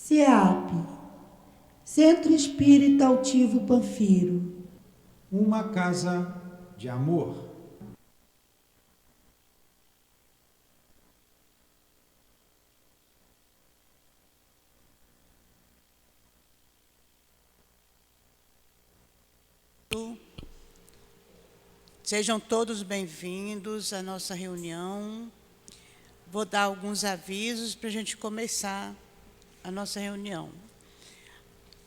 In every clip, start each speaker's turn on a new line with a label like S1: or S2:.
S1: CEAP, Centro Espírita Altivo Panfiro.
S2: Uma casa de amor.
S3: Sejam todos bem-vindos à nossa reunião. Vou dar alguns avisos para a gente começar a nossa reunião.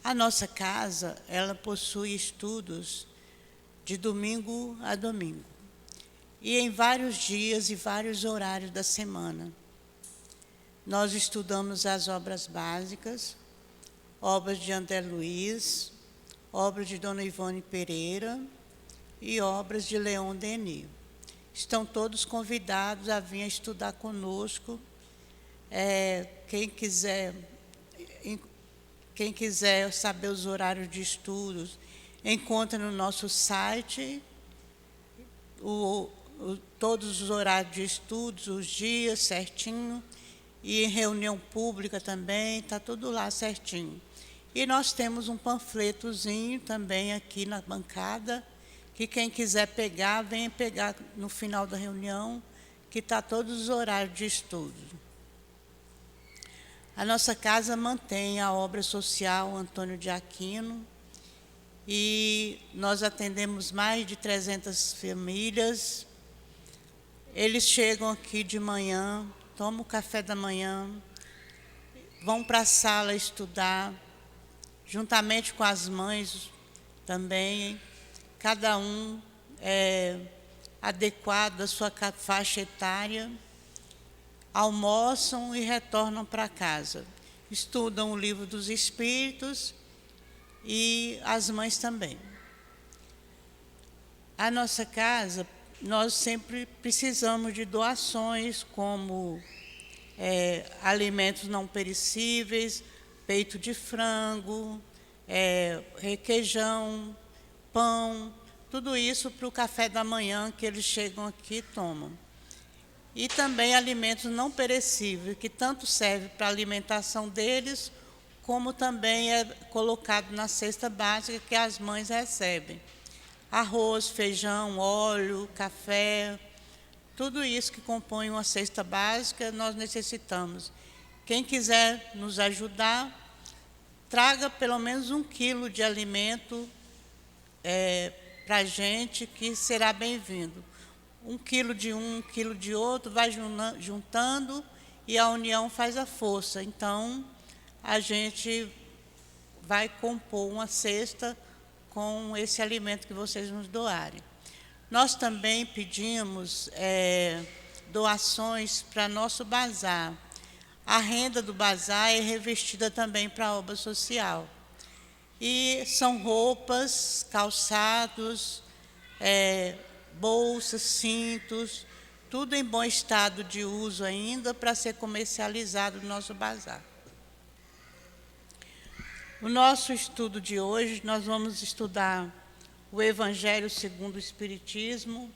S3: A nossa casa, ela possui estudos de domingo a domingo, e em vários dias e vários horários da semana. Nós estudamos as obras básicas, obras de André Luiz, obras de Dona Ivone Pereira e obras de Leon Denis. Estão todos convidados a vir estudar conosco. Quem quiser saber os horários de estudos, encontra no nosso site todos os horários de estudos, os dias certinho, e em reunião pública também, está tudo lá certinho. E nós temos um panfletozinho também aqui na bancada, que quem quiser pegar, venha pegar no final da reunião, que está todos os horários de estudo. A nossa casa mantém a obra social Antônio de Aquino, e nós atendemos mais de 300 famílias. Eles chegam aqui de manhã, tomam o café da manhã, vão para a sala estudar, juntamente com as mães também, cada um adequado à sua faixa etária, almoçam e retornam para casa. Estudam o Livro dos Espíritos e as mães também. A nossa casa, nós sempre precisamos de doações, como alimentos não perecíveis, peito de frango, requeijão, pão, tudo isso para o café da manhã que eles chegam aqui e tomam. E também alimentos não perecíveis, que tanto serve para a alimentação deles, como também é colocado na cesta básica que as mães recebem. Arroz, feijão, óleo, café, tudo isso que compõe uma cesta básica, nós necessitamos. Quem quiser nos ajudar, traga pelo menos 1 quilo de alimento para a gente, que será bem-vindo. 1 quilo de um, 1 quilo de outro, vai juntando, e a união faz a força. Então, a gente vai compor uma cesta com esse alimento que vocês nos doarem. Nós também pedimos doações para nosso bazar. A renda do bazar é revestida também para a obra social. E são roupas, calçados, bolsas, cintos, tudo em bom estado de uso ainda, para ser comercializado no nosso bazar. O nosso estudo de hoje, nós vamos estudar o Evangelho segundo o Espiritismo,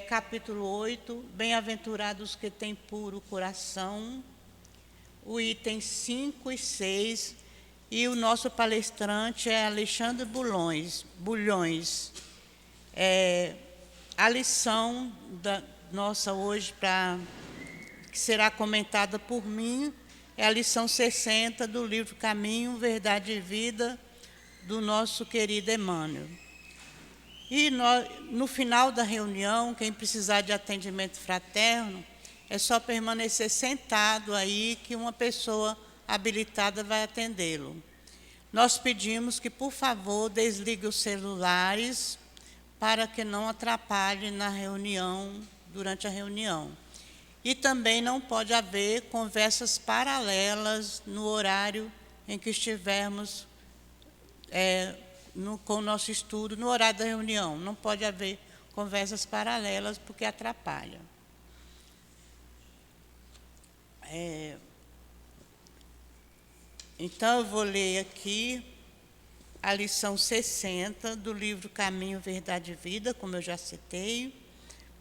S3: capítulo 8, Bem-aventurados que têm puro coração, o item 5 e 6, e o nosso palestrante é Alexandre Bulhões. A lição nossa hoje, que será comentada por mim, é a lição 60 do livro Caminho, Verdade e Vida, do nosso querido Emmanuel. E no final da reunião, quem precisar de atendimento fraterno, é só permanecer sentado aí, que uma pessoa habilitada vai atendê-lo. Nós pedimos que, por favor, desligue os celulares, para que não atrapalhe na reunião, durante a reunião. E também não pode haver conversas paralelas no horário em que estivermos com o nosso estudo, no horário da reunião. Não pode haver conversas paralelas, porque atrapalha. Então, eu vou ler aqui a lição 60 do livro Caminho, Verdade e Vida, como eu já citei,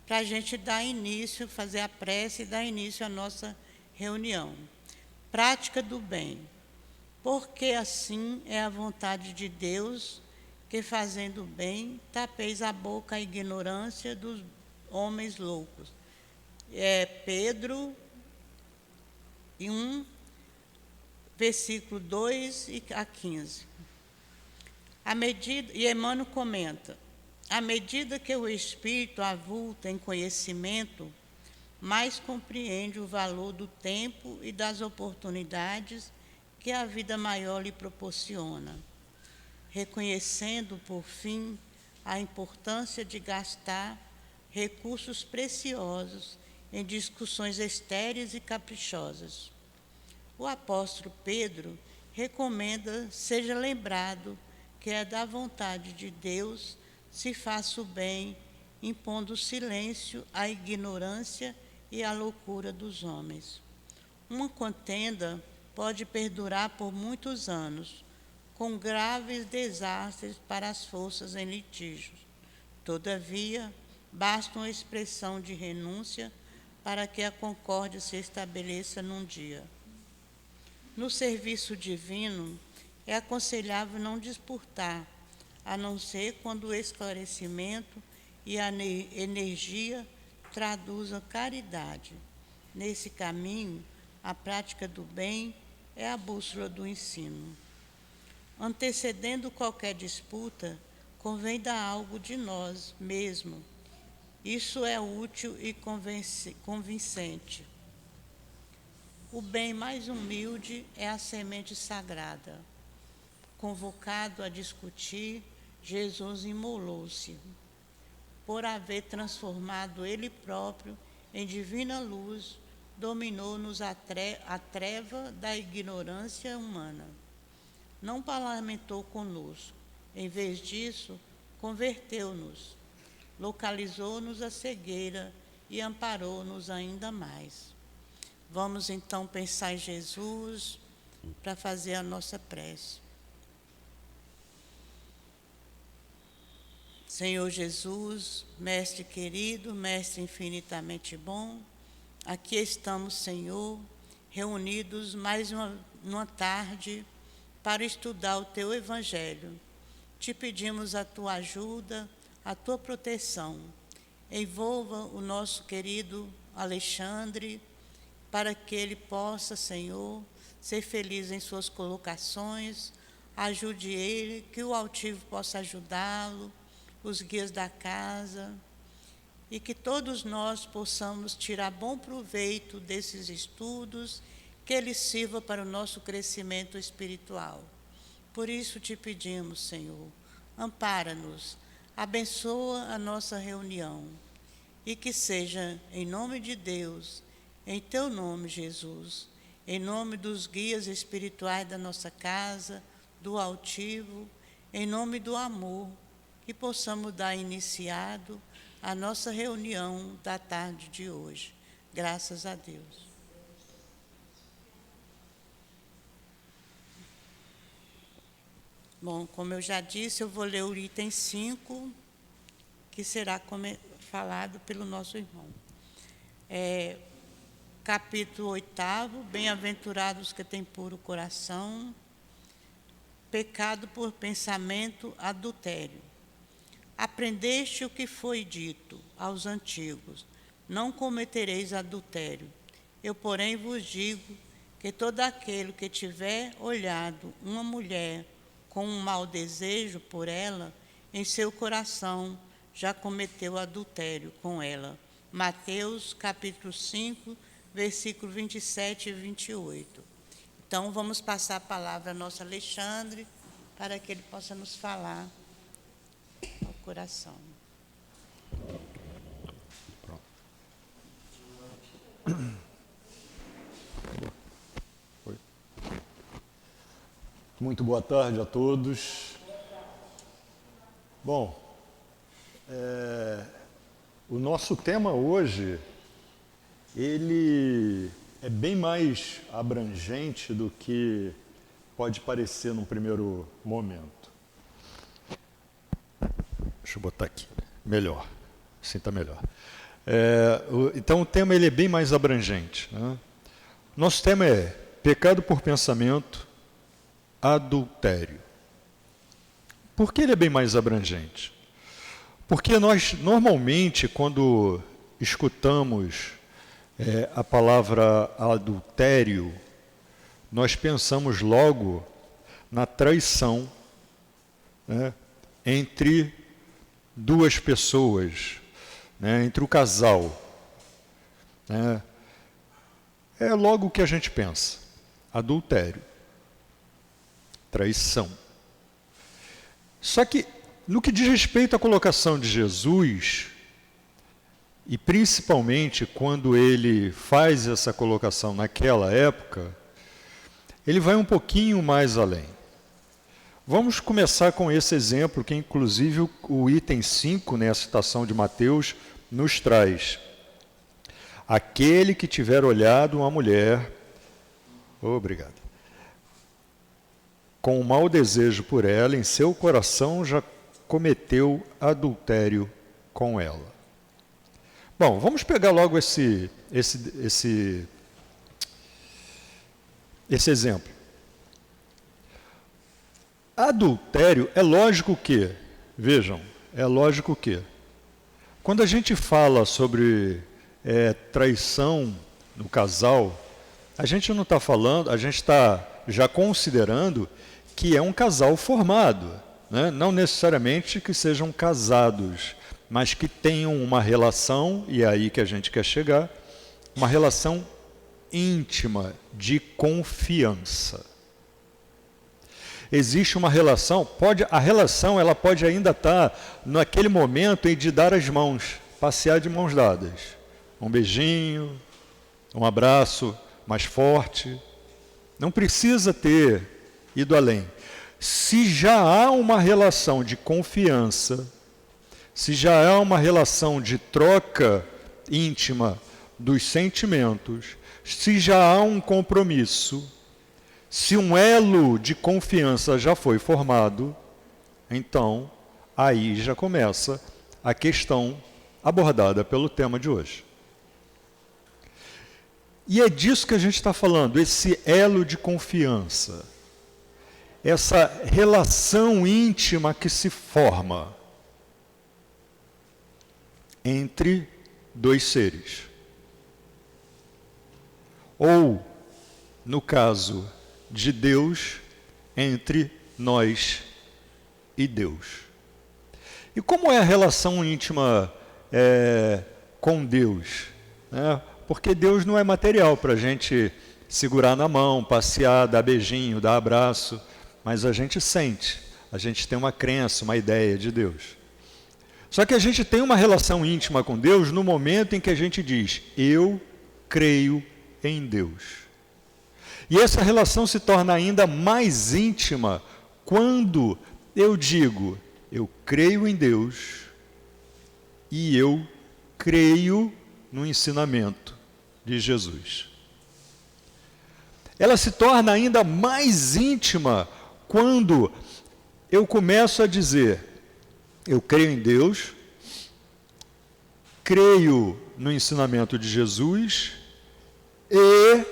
S3: para a gente dar início, fazer a prece e dar início à nossa reunião. Prática do bem. porque assim é a vontade de Deus, que fazendo bem, tapeis a boca à ignorância dos homens loucos. Pedro 1, versículo 2 a 15. E Emmanuel comenta: à medida que o espírito avulta em conhecimento, mais compreende o valor do tempo e das oportunidades que a vida maior lhe proporciona, reconhecendo, por fim, a importância de gastar recursos preciosos em discussões estéreis e caprichosas. O apóstolo Pedro recomenda seja lembrado que é da vontade de Deus se faça o bem, impondo silêncio à ignorância e à loucura dos homens. Uma contenda pode perdurar por muitos anos, com graves desastres para as forças em litígios. Todavia, basta uma expressão de renúncia para que a concórdia se estabeleça num dia. No serviço divino, é aconselhável não disputar, a não ser quando o esclarecimento e a energia traduzam caridade. Nesse caminho, a prática do bem é a bússola do ensino. Antecedendo qualquer disputa, convém dar algo de nós mesmos. Isso é útil e convincente. O bem mais humilde é a semente sagrada. Convocado a discutir, Jesus imolou-se, por haver transformado ele próprio em divina luz, dominou-nos a treva da ignorância humana. Não parlamentou conosco, em vez disso, converteu-nos, localizou-nos a cegueira e amparou-nos ainda mais. Vamos então pensar em Jesus para fazer a nossa prece. Senhor Jesus, Mestre querido, Mestre infinitamente bom, aqui estamos, Senhor, reunidos mais uma tarde para estudar o Teu Evangelho. Te pedimos a Tua ajuda, a Tua proteção. Envolva o nosso querido Alexandre, para que ele possa, Senhor, ser feliz em suas colocações. Ajude ele, que o altivo possa ajudá-lo, os guias da casa, e que todos nós possamos tirar bom proveito desses estudos, que eles sirvam para o nosso crescimento espiritual. Por isso te pedimos, Senhor, ampara-nos, abençoa a nossa reunião, e que seja em nome de Deus, em Teu nome, Jesus, em nome dos guias espirituais da nossa casa, do altivo, em nome do amor, que possamos dar iniciado a nossa reunião da tarde de hoje. Graças a Deus. Bom, como eu já disse, eu vou ler o item 5, que será falado pelo nosso irmão. Capítulo 8, Bem-aventurados que têm puro coração, pecado por pensamento, adultério. Aprendeste o que foi dito aos antigos, não cometereis adultério. Eu, porém, vos digo que todo aquele que tiver olhado uma mulher com um mau desejo por ela, em seu coração já cometeu adultério com ela. Mateus, capítulo 5, versículo 27 e 28. Então, vamos passar a palavra ao nosso Alexandre, para que ele possa nos falar ao coração.
S4: Muito boa tarde a todos. Bom, o nosso tema hoje, ele é bem mais abrangente do que pode parecer num primeiro momento. Deixa eu botar aqui, melhor, assim está melhor. Então o tema ele é bem mais abrangente, né? Nosso tema é pecado por pensamento, adultério. Por que ele é bem mais abrangente? Porque nós, normalmente, quando escutamos a palavra adultério, nós pensamos logo na traição, né, entre duas pessoas, né, entre o casal. Né? É logo o que a gente pensa: adultério, traição. Só que, no que diz respeito à colocação de Jesus, e principalmente quando ele faz essa colocação naquela época, ele vai um pouquinho mais além. Vamos começar com esse exemplo, que inclusive o item 5, né, a citação de Mateus, nos traz. Aquele que tiver olhado uma mulher, obrigado, com um mau desejo por ela, em seu coração já cometeu adultério com ela. Bom, vamos pegar logo esse exemplo. Adultério é lógico que, vejam, é lógico que, quando a gente fala sobre traição no casal, a gente não está falando, a gente está já considerando que é um casal formado, né? Não necessariamente que sejam casados, mas que tenham uma relação, e é aí que a gente quer chegar, uma relação íntima, de confiança. Existe uma relação, a relação ela pode ainda estar naquele momento de dar as mãos, passear de mãos dadas. Um beijinho, um abraço mais forte. Não precisa ter ido além. Se já há uma relação de confiança, se já há uma relação de troca íntima dos sentimentos, se já há um compromisso, se um elo de confiança já foi formado, então aí já começa a questão abordada pelo tema de hoje. E é disso que a gente está falando, esse elo de confiança, essa relação íntima que se forma entre dois seres. Ou, no caso de Deus, entre nós e Deus. E como é a relação íntima com Deus? Porque Deus não é material para a gente segurar na mão, passear, dar beijinho, dar abraço, mas a gente sente, a gente tem uma crença, uma ideia de Deus. Só que a gente tem uma relação íntima com Deus no momento em que a gente diz, eu creio em Deus. E essa relação se torna ainda mais íntima quando eu digo, eu creio em Deus e eu creio no ensinamento de Jesus. Ela se torna ainda mais íntima quando eu começo a dizer, eu creio em Deus, creio no ensinamento de Jesus e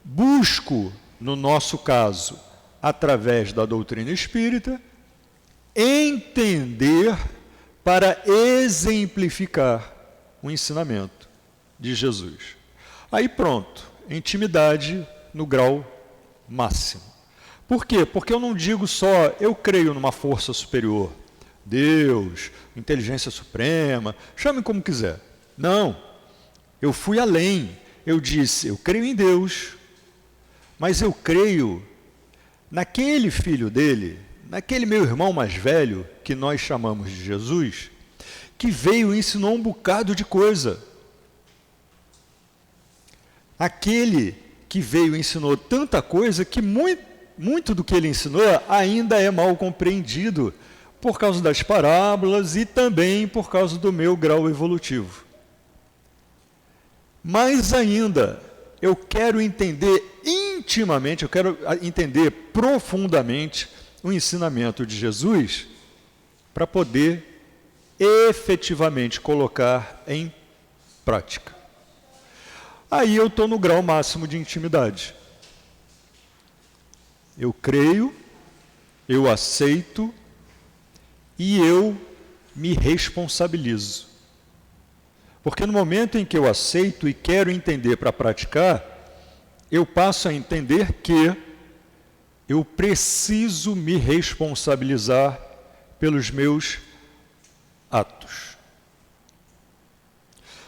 S4: busco, no nosso caso, através da doutrina espírita, entender para exemplificar o ensinamento de Jesus. Aí pronto, intimidade no grau máximo. Por quê? Porque eu não digo só, eu creio numa força superior, Deus, inteligência suprema, chame como quiser. Não, eu fui além, eu disse, eu creio em Deus, mas eu creio naquele filho dele, naquele meu irmão mais velho, que nós chamamos de Jesus, que veio e ensinou um bocado de coisa. Aquele que veio e ensinou tanta coisa que muito do que ele ensinou ainda é mal compreendido por causa das parábolas e também por causa do meu grau evolutivo. Mais ainda, eu quero entender intimamente, eu quero entender profundamente o ensinamento de Jesus para poder efetivamente colocar em prática. Aí eu estou no grau máximo de intimidade. Eu creio, eu aceito e eu me responsabilizo. Porque no momento em que eu aceito e quero entender para praticar, eu passo a entender que eu preciso me responsabilizar pelos meus atos.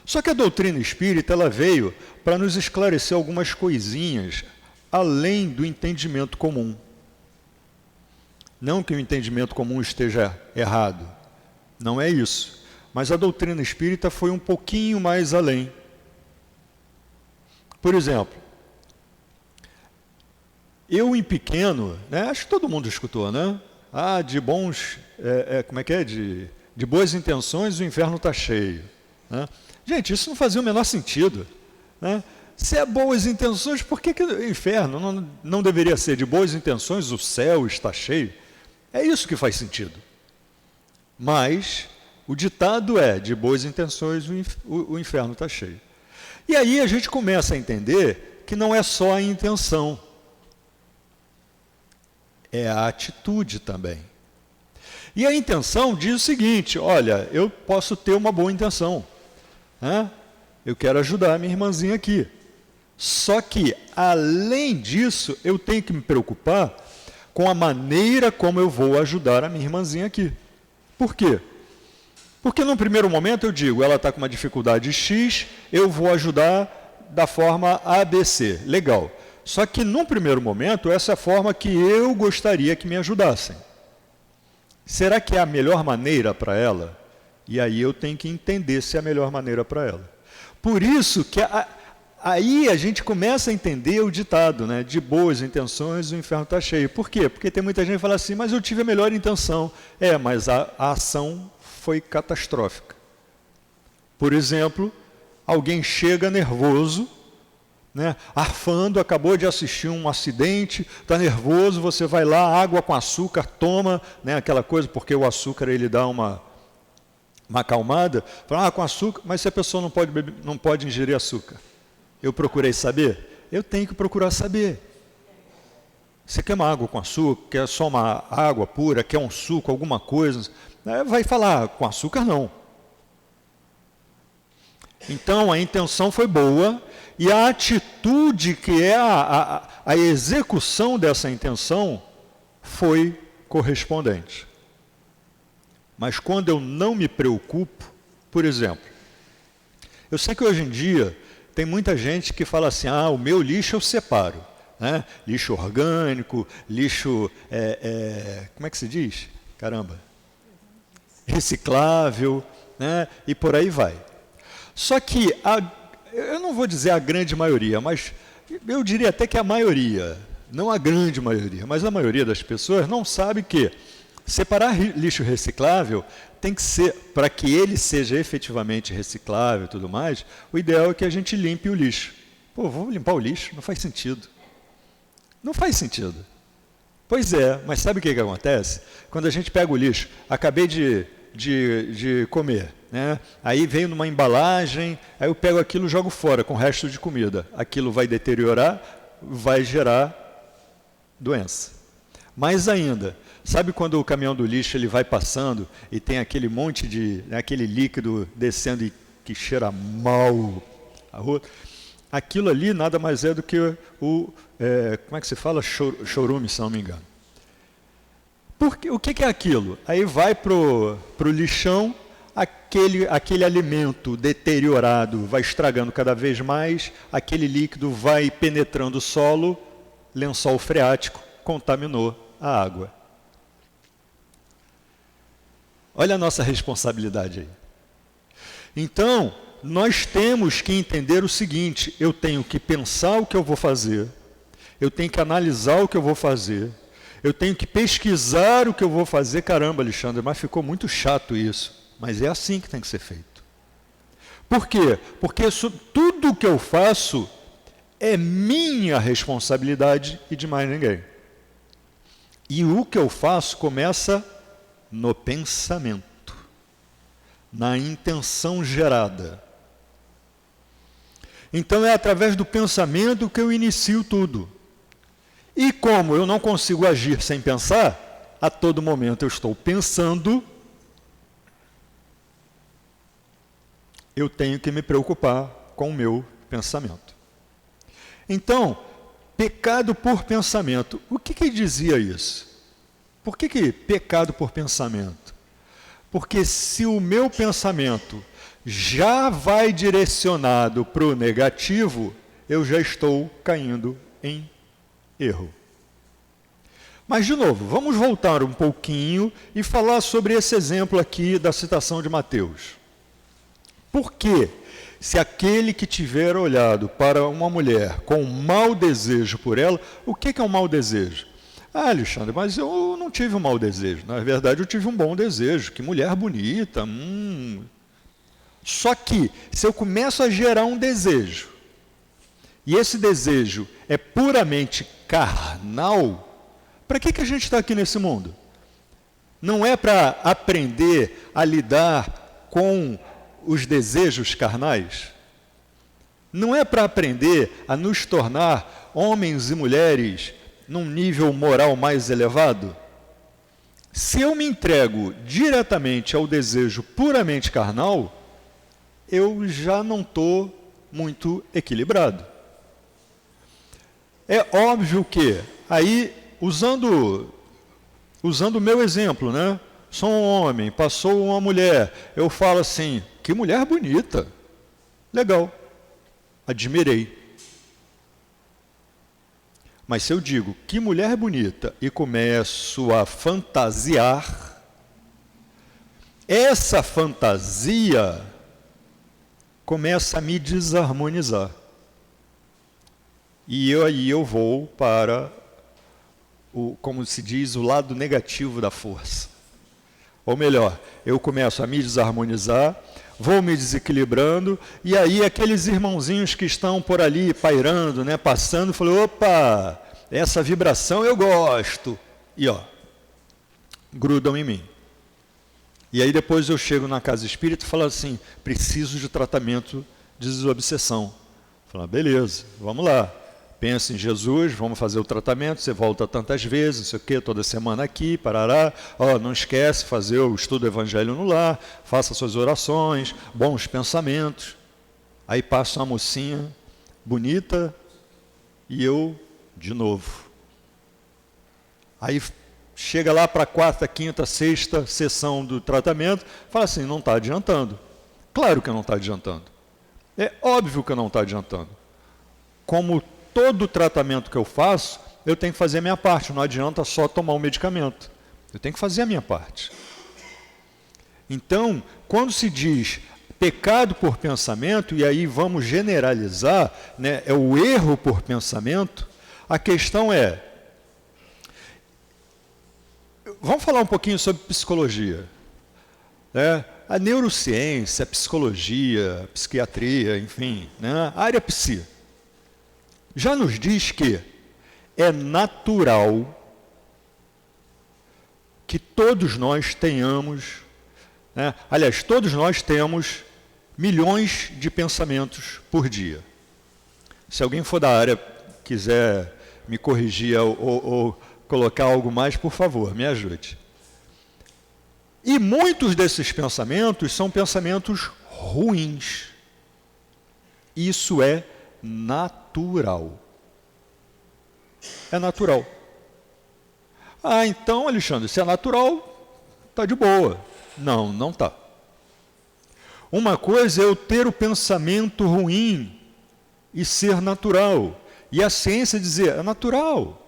S4: Só que a doutrina espírita ela veio para nos esclarecer algumas coisinhas além do entendimento comum. Não que o entendimento comum esteja errado, não é isso. Mas a doutrina espírita foi um pouquinho mais além. Por exemplo, eu em pequeno, né, acho que todo mundo escutou, né? De bons, como é que é? De boas intenções o inferno está cheio. Né? Gente, isso não fazia o menor sentido. Né? Se é boas intenções, por que o inferno não deveria ser de boas intenções, o céu está cheio? É isso que faz sentido. Mas o ditado é, de boas intenções o inferno está cheio. E aí a gente começa a entender que não é só a intenção, é a atitude também. E a intenção diz o seguinte, olha, eu posso ter uma boa intenção, né? Eu quero ajudar a minha irmãzinha aqui. Só que, além disso, eu tenho que me preocupar com a maneira como eu vou ajudar a minha irmãzinha aqui. Por quê? Porque num primeiro momento eu digo, ela está com uma dificuldade X, eu vou ajudar da forma ABC. Legal. Só que num primeiro momento, essa é a forma que eu gostaria que me ajudassem. Será que é a melhor maneira para ela? E aí eu tenho que entender se é a melhor maneira para ela. Por isso que aí a gente começa a entender o ditado, né? De boas intenções o inferno está cheio. Por quê? Porque tem muita gente que fala assim, mas eu tive a melhor intenção. Mas a ação foi catastrófica. Por exemplo, alguém chega nervoso, né, arfando, acabou de assistir um acidente, está nervoso, você vai lá, água com açúcar, toma, né, aquela coisa, porque o açúcar ele dá uma acalmada, fala, com açúcar, mas se a pessoa não pode ingerir açúcar. Eu procurei saber? Eu tenho que procurar saber. Você quer uma água com açúcar, quer só uma água pura, quer um suco, alguma coisa, vai falar, com açúcar não. Então a intenção foi boa e a atitude que é a execução dessa intenção foi correspondente. Mas quando eu não me preocupo, por exemplo, eu sei que hoje em dia tem muita gente que fala assim, o meu lixo eu separo. Né? Lixo orgânico, lixo, como é que se diz? Caramba. Reciclável, né? E por aí vai. Só que, eu não vou dizer a grande maioria, mas eu diria até que a maioria, não a grande maioria, mas a maioria das pessoas não sabe que separar lixo reciclável tem que ser, para que ele seja efetivamente reciclável e tudo mais, o ideal é que a gente limpe o lixo. Vamos limpar o lixo? Não faz sentido. Não faz sentido. Pois é, mas sabe o que acontece? Quando a gente pega o lixo, acabei de comer, né? Aí veio numa embalagem, aí eu pego aquilo e jogo fora com o resto de comida. Aquilo vai deteriorar, vai gerar doença. Mais ainda, sabe quando o caminhão do lixo ele vai passando e tem aquele monte de, aquele líquido descendo e que cheira mal a rua? Aquilo ali nada mais é do que como é que se fala? Chorume, se não me engano. Porque, o que é aquilo? Aí vai para o lixão, aquele alimento deteriorado vai estragando cada vez mais, aquele líquido vai penetrando o solo, lençol freático, contaminou a água. Olha a nossa responsabilidade aí. Então, nós temos que entender o seguinte, eu tenho que pensar o que eu vou fazer, eu tenho que analisar o que eu vou fazer, eu tenho que pesquisar o que eu vou fazer. Caramba, Alexandre, mas ficou muito chato isso. Mas é assim que tem que ser feito. Por quê? Porque tudo o que eu faço é minha responsabilidade e de mais ninguém. E o que eu faço começa no pensamento, na intenção gerada. Então é através do pensamento que eu inicio tudo. E como eu não consigo agir sem pensar, a todo momento eu estou pensando, eu tenho que me preocupar com o meu pensamento. Então, pecado por pensamento. O que dizia isso? Por que pecado por pensamento? Porque se o meu pensamento já vai direcionado para o negativo, eu já estou caindo em erro. Mas, de novo, vamos voltar um pouquinho e falar sobre esse exemplo aqui da citação de Mateus. Por que, se aquele que tiver olhado para uma mulher com mau desejo por ela, o que é um mau desejo? Ah, Alexandre, mas eu não tive um mau desejo. Na verdade, eu tive um bom desejo. Que mulher bonita. Só que, se eu começo a gerar um desejo, e esse desejo é puramente carnal, para que a gente está aqui nesse mundo? Não é para aprender a lidar com os desejos carnais? Não é para aprender a nos tornar homens e mulheres num nível moral mais elevado? Se eu me entrego diretamente ao desejo puramente carnal, eu já não estou muito equilibrado. É óbvio que, aí, usando o meu exemplo, né? Sou um homem, passou uma mulher, eu falo assim, que mulher bonita, legal, admirei. Mas se eu digo, que mulher bonita, e começo a fantasiar, essa fantasia começa a me desarmonizar. E aí eu vou para, como se diz, o lado negativo da força. Ou melhor, eu começo a me desarmonizar, vou me desequilibrando, e aí aqueles irmãozinhos que estão por ali pairando, né, passando, falam, opa, essa vibração eu gosto. E grudam em mim. E aí depois eu chego na casa espírita e falo assim, preciso de tratamento de desobsessão. Falo, beleza, vamos lá. Pensa em Jesus, vamos fazer o tratamento, você volta tantas vezes, não sei o quê, toda semana aqui, parará. Não esquece, fazer o estudo do Evangelho no lar, faça suas orações, bons pensamentos. Aí passa uma mocinha bonita e eu, de novo. Aí chega lá para a quarta, quinta, sexta sessão do tratamento, fala assim, não está adiantando. Claro que não está adiantando. É óbvio que não está adiantando. Como todo tratamento que eu faço, eu tenho que fazer a minha parte. Não adianta só tomar o medicamento. Eu tenho que fazer a minha parte. Então, quando se diz pecado por pensamento, e aí vamos generalizar, né, é o erro por pensamento, a questão é... Vamos falar um pouquinho sobre psicologia. Né? A neurociência, a psicologia, a psiquiatria, enfim, né? A área psi. Já nos diz que é natural que todos nós tenhamos, né? Aliás, todos nós temos milhões de pensamentos por dia. Se alguém for da área, quiser me corrigir ou colocar algo mais, por favor, me ajude. E muitos desses pensamentos são pensamentos ruins. Isso é natural. É natural. Então, Alexandre, se é natural, está de boa. Não, não está. Uma coisa é eu ter o pensamento ruim e ser natural. E a ciência dizer, é natural.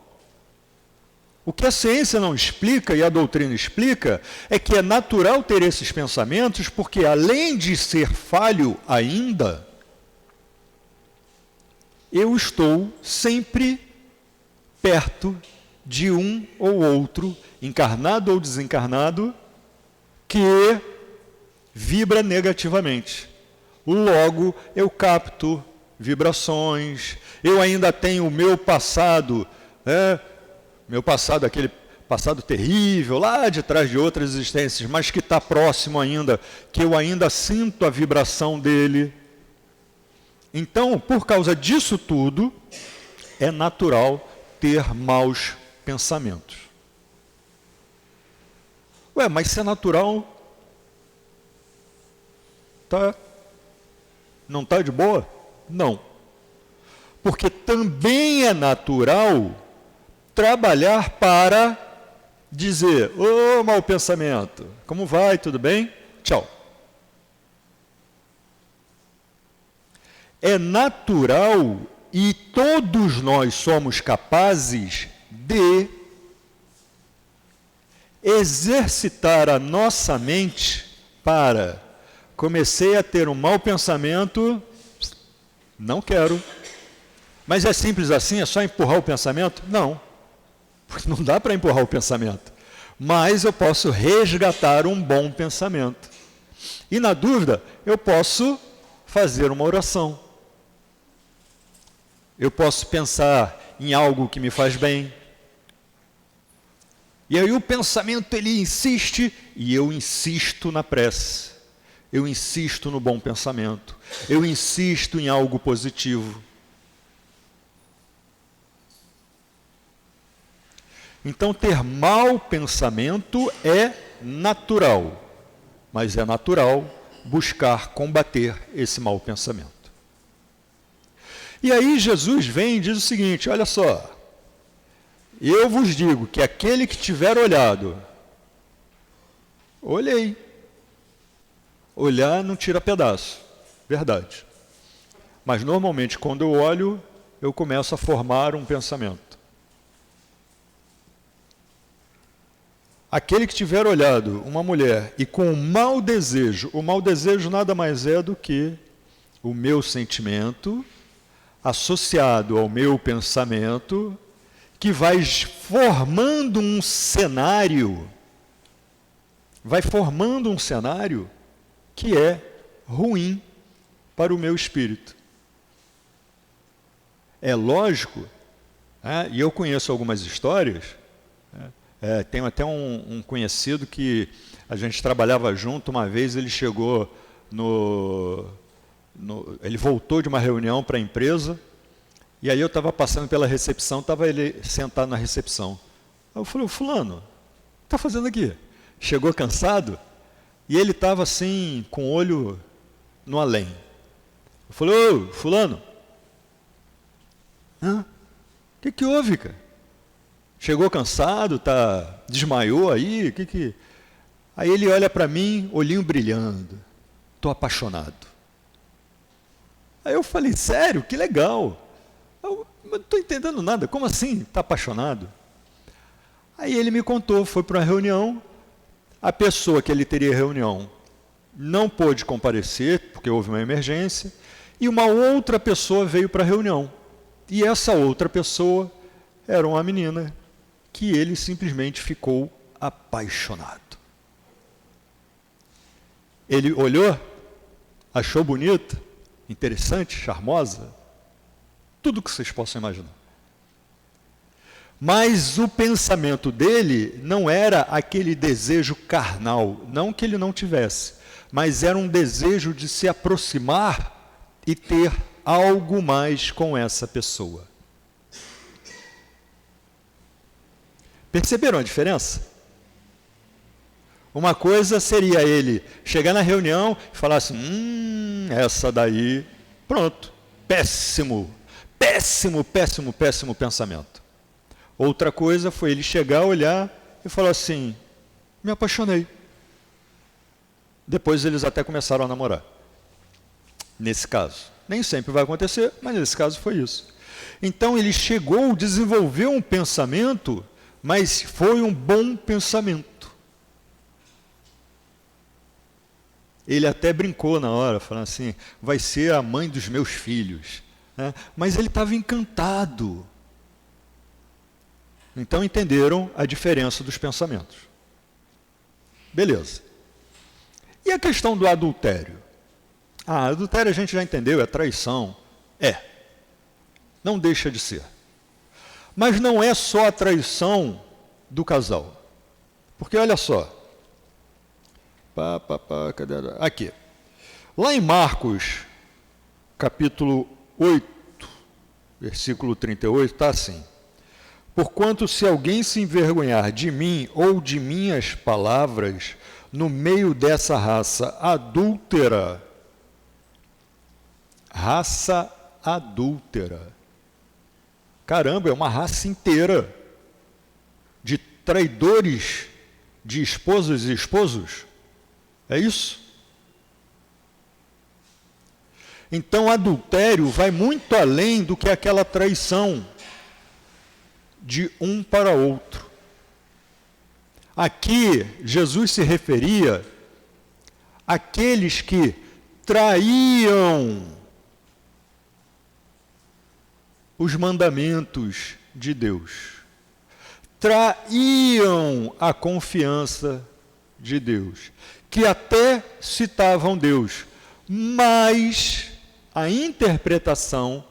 S4: O que a ciência não explica, e a doutrina explica, é que é natural ter esses pensamentos, porque além de ser falho ainda, eu estou sempre perto de um ou outro, encarnado ou desencarnado, que vibra negativamente. Logo, eu capto vibrações, eu ainda tenho o meu passado, aquele passado terrível, lá de trás de outras existências, mas que está próximo ainda, que eu ainda sinto a vibração dele. Então, por causa disso tudo, é natural ter maus pensamentos. Ué, mas se é natural, tá? Não está de boa? Não. Porque também é natural trabalhar para dizer: ô, mau pensamento, como vai, tudo bem? Tchau. É natural e todos nós somos capazes de exercitar a nossa mente para: comecei a ter um mau pensamento, não quero. Mas é simples assim? É só empurrar o pensamento? Não. Porque não dá para empurrar o pensamento. Mas eu posso resgatar um bom pensamento. E na dúvida, eu posso fazer uma oração. Eu posso pensar em algo que me faz bem. E aí o pensamento, ele insiste, e eu insisto na prece. Eu insisto no bom pensamento. Eu insisto em algo positivo. Então, ter mau pensamento é natural, mas é natural buscar combater esse mau pensamento. E aí Jesus vem e diz o seguinte: olha só, eu vos digo que aquele que tiver olhado, olhei, olhar não tira pedaço, verdade. Mas normalmente quando eu olho, eu começo a formar um pensamento. Aquele que tiver olhado uma mulher e com mau desejo, o mau desejo nada mais é do que o meu sentimento associado ao meu pensamento, que vai formando um cenário, que é ruim para o meu espírito. É lógico, e eu conheço algumas histórias. Tenho até um conhecido que a gente trabalhava junto. Uma vez ele chegou ele voltou de uma reunião para a empresa, e aí eu estava passando pela recepção, estava ele sentado na recepção. Aí eu falei: fulano, o que está fazendo aqui? Chegou cansado, e ele estava assim, com o olho no além. Eu falei: ô, fulano, o que houve, cara? Chegou cansado, desmaiou aí? Aí ele olha para mim, olhinho brilhando. Estou apaixonado. Aí eu falei: sério? Que legal. Eu não estou entendendo nada. Como assim? Está apaixonado? Aí ele me contou, foi para uma reunião. A pessoa que ele teria reunião não pôde comparecer, porque houve uma emergência. E uma outra pessoa veio para a reunião. E essa outra pessoa era uma menina que ele simplesmente ficou apaixonado. Ele olhou, achou bonita, interessante, charmosa, tudo que vocês possam imaginar. Mas o pensamento dele não era aquele desejo carnal, não que ele não tivesse, mas era um desejo de se aproximar e ter algo mais com essa pessoa. Perceberam a diferença? Uma coisa seria ele chegar na reunião e falar assim: essa daí, pronto, péssimo pensamento. Outra coisa foi ele chegar, olhar e falar assim: me apaixonei. Depois eles até começaram a namorar. Nesse caso. Nem sempre vai acontecer, mas nesse caso foi isso. Então ele chegou, desenvolveu um pensamento, mas foi um bom pensamento. Ele até brincou na hora, falando assim: vai ser a mãe dos meus filhos. Mas ele estava encantado. Então entenderam a diferença dos pensamentos. Beleza. E a questão do adultério? Adultério a gente já entendeu, é traição. Não deixa de ser. Mas não é só a traição do casal. Porque olha só. Cadê? Aqui. Lá em Marcos, capítulo 8, versículo 38, está assim: Porquanto, se alguém se envergonhar de mim ou de minhas palavras, no meio dessa raça adúltera, caramba, é uma raça inteira de traidores de esposas e esposos, é isso? Então, adultério vai muito além do que aquela traição de um para outro. Aqui, Jesus se referia àqueles que traíam os mandamentos de Deus, traíam a confiança de Deus, que até citavam Deus, mas a interpretação,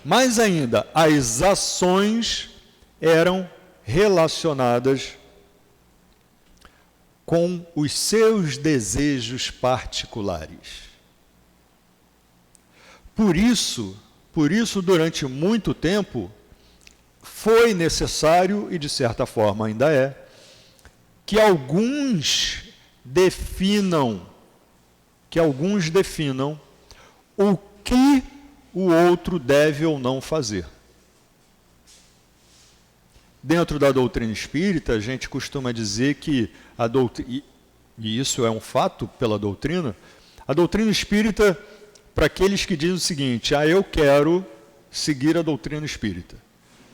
S4: mais ainda, as ações eram relacionadas com os seus desejos particulares. Por isso, durante muito tempo, foi necessário, e de certa forma ainda é, que alguns definam o que o outro deve ou não fazer. Dentro da doutrina espírita, a gente costuma dizer que a doutrina, e isso é um fato pela doutrina, a doutrina espírita, para aqueles que dizem o seguinte: eu quero seguir a doutrina espírita,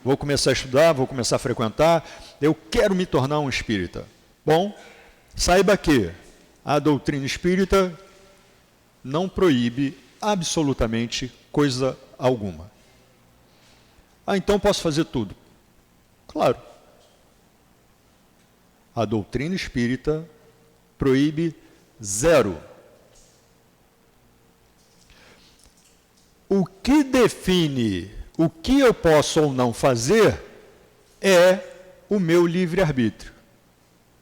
S4: vou começar a estudar, vou começar a frequentar, eu quero me tornar um espírita. Bom, saiba que a doutrina espírita não proíbe absolutamente coisa alguma. Então posso fazer tudo? Claro. A doutrina espírita proíbe zero. O que define o que eu posso ou não fazer é o meu livre-arbítrio.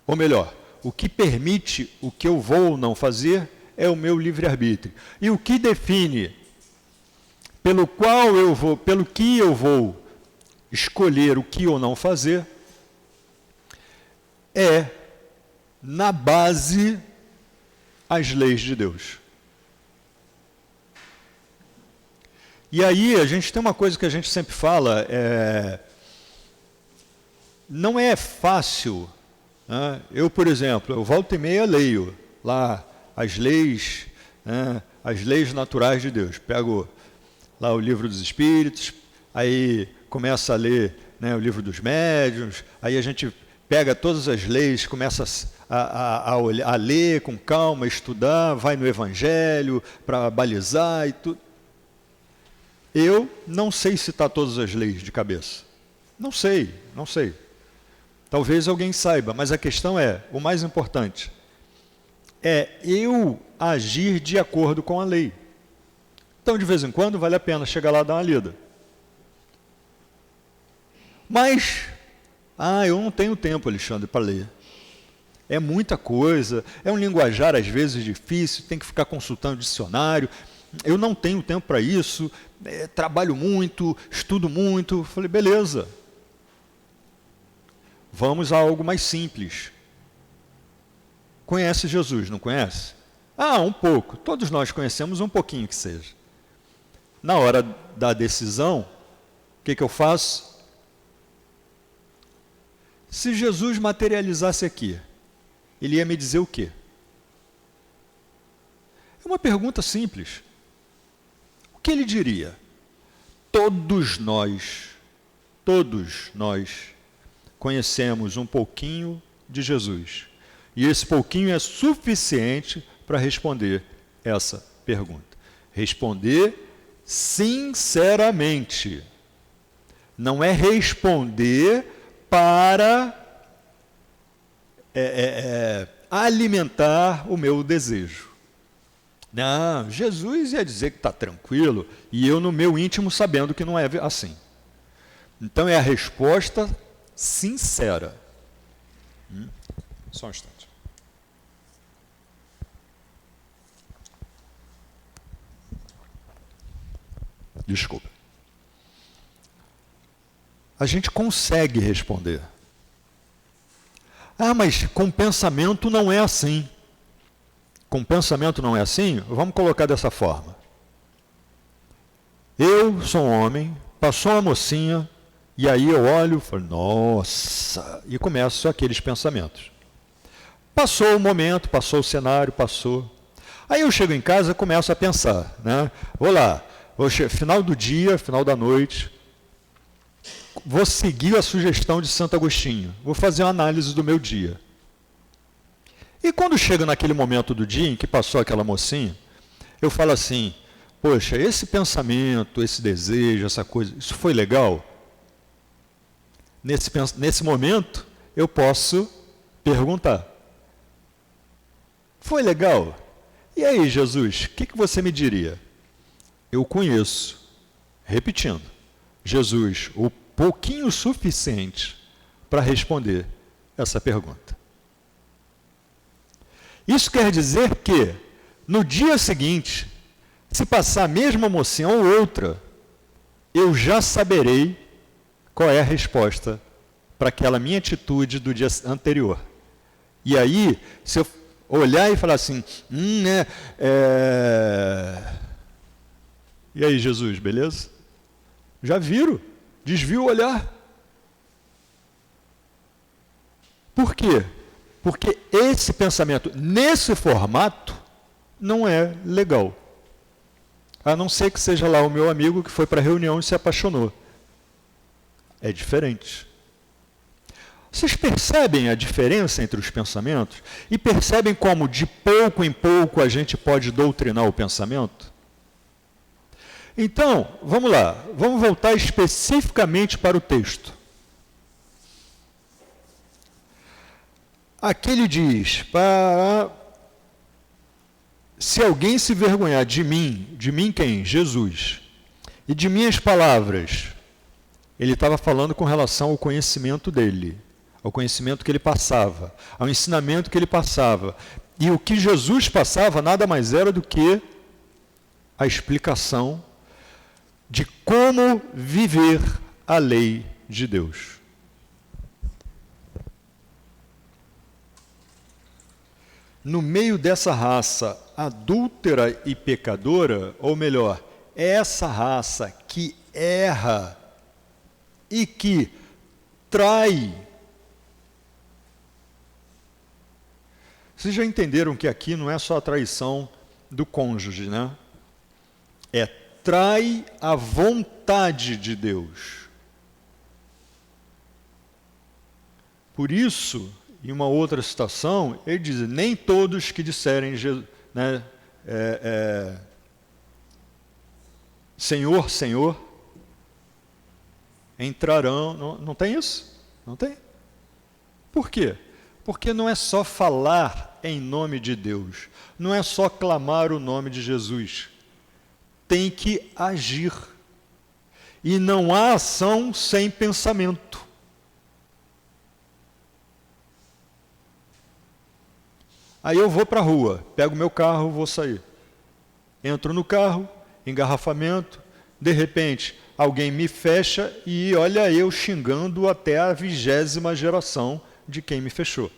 S4: Ou melhor, o que permite o que eu vou ou não fazer é o meu livre-arbítrio. E o que define pelo que eu vou escolher o que ou não fazer é, na base, as leis de Deus. E aí a gente tem uma coisa que a gente sempre fala, não é fácil, né? Eu, por exemplo, eu volta e meia leio lá as leis, né, as leis naturais de Deus. Pego lá o livro dos Espíritos, aí começa a ler, né, o livro dos médiuns, aí a gente pega todas as leis, começa a ler com calma, estudar, vai no Evangelho para balizar e tudo. Eu não sei citar todas as leis de cabeça. Não sei. Talvez alguém saiba, mas a questão é, o mais importante, é eu agir de acordo com a lei. Então, de vez em quando, vale a pena chegar lá e dar uma lida. Mas, eu não tenho tempo, Alexandre, para ler. É muita coisa, é um linguajar às vezes difícil, tem que ficar consultando dicionário. Eu não tenho tempo para isso, trabalho muito, estudo muito. Falei, beleza. Vamos a algo mais simples. Conhece Jesus, não conhece? Um pouco. Todos nós conhecemos um pouquinho que seja. Na hora da decisão, o que eu faço? Se Jesus materializasse aqui, ele ia me dizer o quê? É uma pergunta simples. O que ele diria? Todos nós conhecemos um pouquinho de Jesus. E esse pouquinho é suficiente para responder essa pergunta. Responder sinceramente. Não é responder para alimentar o meu desejo. Não, Jesus ia dizer que está tranquilo e eu no meu íntimo sabendo que não é assim. Então é a resposta sincera. Só um instante. Desculpa. a gente consegue responder. Ah, mas com pensamento não é assim. Com pensamento não é assim? Vamos colocar dessa forma. Eu sou um homem, passou uma mocinha, e aí eu olho e falo, nossa, e começam aqueles pensamentos. Passou o momento, passou o cenário, passou. Aí eu chego em casa e começo a pensar, né? Vou lá, final do dia, final da noite, vou seguir a sugestão de Santo Agostinho, vou fazer uma análise do meu dia. E quando chega naquele momento do dia em que passou aquela mocinha, eu falo assim, poxa, esse pensamento, esse desejo, essa coisa, isso foi legal? Nesse momento, eu posso perguntar, foi legal? E aí, Jesus, o que você me diria? Eu conheço, repetindo, Jesus, o pouquinho suficiente para responder essa pergunta. Isso quer dizer que, no dia seguinte, se passar a mesma mocinha ou outra, eu já saberei qual é a resposta para aquela minha atitude do dia anterior. E aí, se eu olhar e falar assim, E aí, Jesus, beleza? Já viram? Desvia o olhar. Por quê? Porque esse pensamento, nesse formato, não é legal. A não ser que seja lá o meu amigo que foi para a reunião e se apaixonou. É diferente. Vocês percebem a diferença entre os pensamentos? E percebem como, de pouco em pouco, a gente pode doutrinar o pensamento? Então, vamos lá. Vamos voltar especificamente para o texto. Aqui ele diz, se alguém se vergonhar de mim quem? Jesus. E de minhas palavras, ele estava falando com relação ao conhecimento dele, ao conhecimento que ele passava, ao ensinamento que ele passava. E o que Jesus passava nada mais era do que a explicação de como viver a lei de Deus. No meio dessa raça adúltera e pecadora, ou melhor, essa raça que erra e que trai. Vocês já entenderam que aqui não é só a traição do cônjuge, né? É trai a vontade de Deus. Por isso, em uma outra citação, ele diz, nem todos que disserem, né, Senhor, Senhor, entrarão. Não tem isso? Não tem? Por quê? Porque não é só falar em nome de Deus, não é só clamar o nome de Jesus, tem que agir. E não há ação sem pensamento. Aí eu vou para a rua, pego meu carro, vou sair. Entro no carro, engarrafamento, de repente alguém me fecha e olha eu xingando até a 20ª geração de quem me fechou.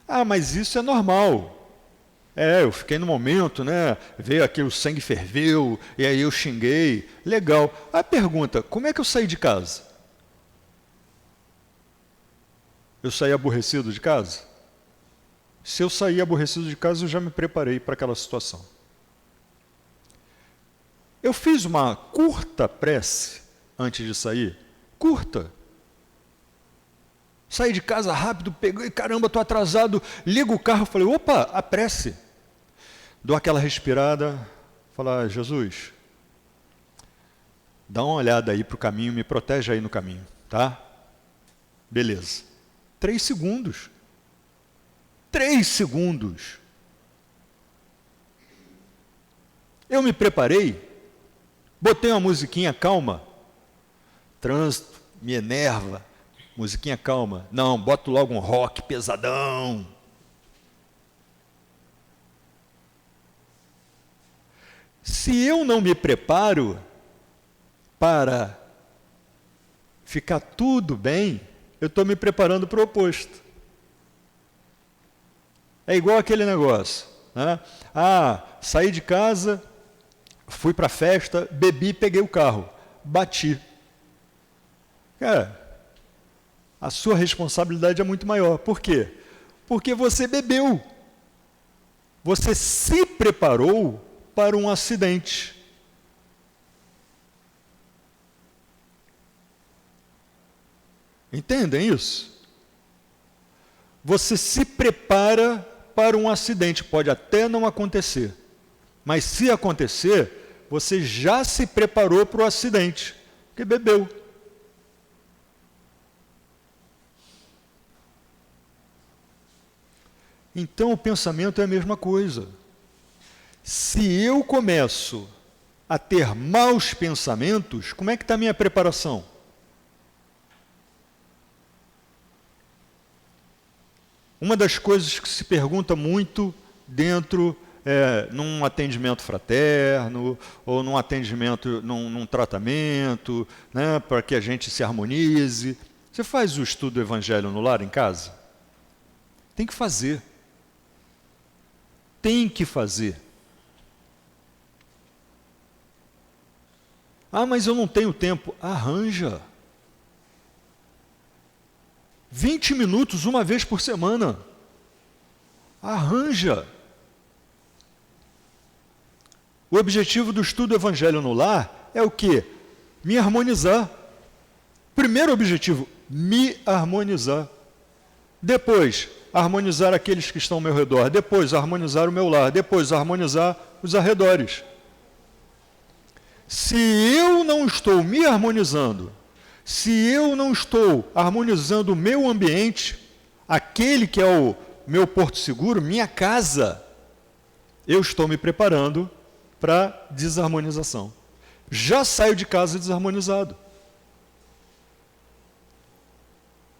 S4: Ah, mas isso é normal. Eu fiquei no momento, né? Veio aqui, o sangue ferveu, e aí eu xinguei. Legal. A pergunta, como é que eu saí de casa? Eu saí aborrecido de casa? Se eu saí aborrecido de casa, eu já me preparei para aquela situação. Eu fiz uma curta prece antes de sair. Curta. Saí de casa rápido, peguei, caramba, estou atrasado. Ligo o carro, falei, opa, a prece. Dou aquela respirada, falar, Jesus, dá uma olhada aí para o caminho, me protege aí no caminho, tá? Beleza. 3 segundos. 3 segundos. Eu me preparei, botei uma musiquinha calma, trânsito, me enerva, musiquinha calma. Não, boto logo um rock pesadão. Se eu não me preparo, para ficar tudo bem, eu estou me preparando para o oposto. É igual aquele negócio, né? Saí de casa, fui para a festa, bebi, peguei o carro, bati. Cara, a sua responsabilidade é muito maior. Por quê? Porque você bebeu. Você se preparou para um acidente. Entendem isso? Você se prepara para um acidente. Pode até não acontecer. Mas se acontecer, você já se preparou para o acidente. Porque bebeu. Então o pensamento é a mesma coisa. Se eu começo a ter maus pensamentos, como é que está a minha preparação? Uma das coisas que se pergunta muito dentro, num atendimento fraterno, ou num atendimento, num tratamento, né, para que a gente se harmonize. Você faz o estudo do Evangelho no lar em casa? Tem que fazer. Tem que fazer. Mas eu não tenho tempo. Arranja. 20 minutos uma vez por semana. Arranja. O objetivo do estudo do Evangelho no lar é o quê? Me harmonizar. Primeiro objetivo, me harmonizar. Depois, harmonizar aqueles que estão ao meu redor. Depois, harmonizar o meu lar. Depois, harmonizar os arredores. Se eu não estou me harmonizando, se eu não estou harmonizando o meu ambiente, aquele que é o meu porto seguro, minha casa, eu estou me preparando para desarmonização. Já saio de casa desarmonizado.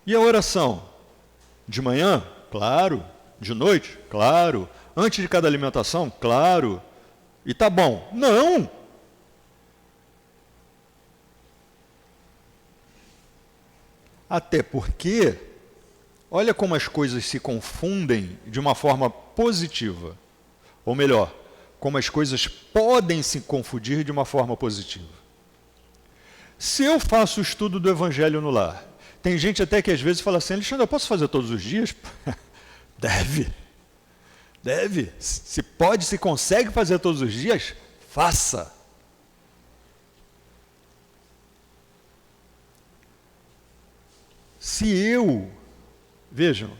S4: E a oração? De manhã? Claro. De noite? Claro. Antes de cada alimentação? Claro. E tá bom? Não! Até porque, olha como as coisas se confundem de uma forma positiva. Ou melhor, como as coisas podem se confundir de uma forma positiva. Se eu faço o estudo do Evangelho no lar, tem gente até que às vezes fala assim, Alexandre, eu posso fazer todos os dias? Deve. Deve. Se pode, se consegue fazer todos os dias, faça. Vejam,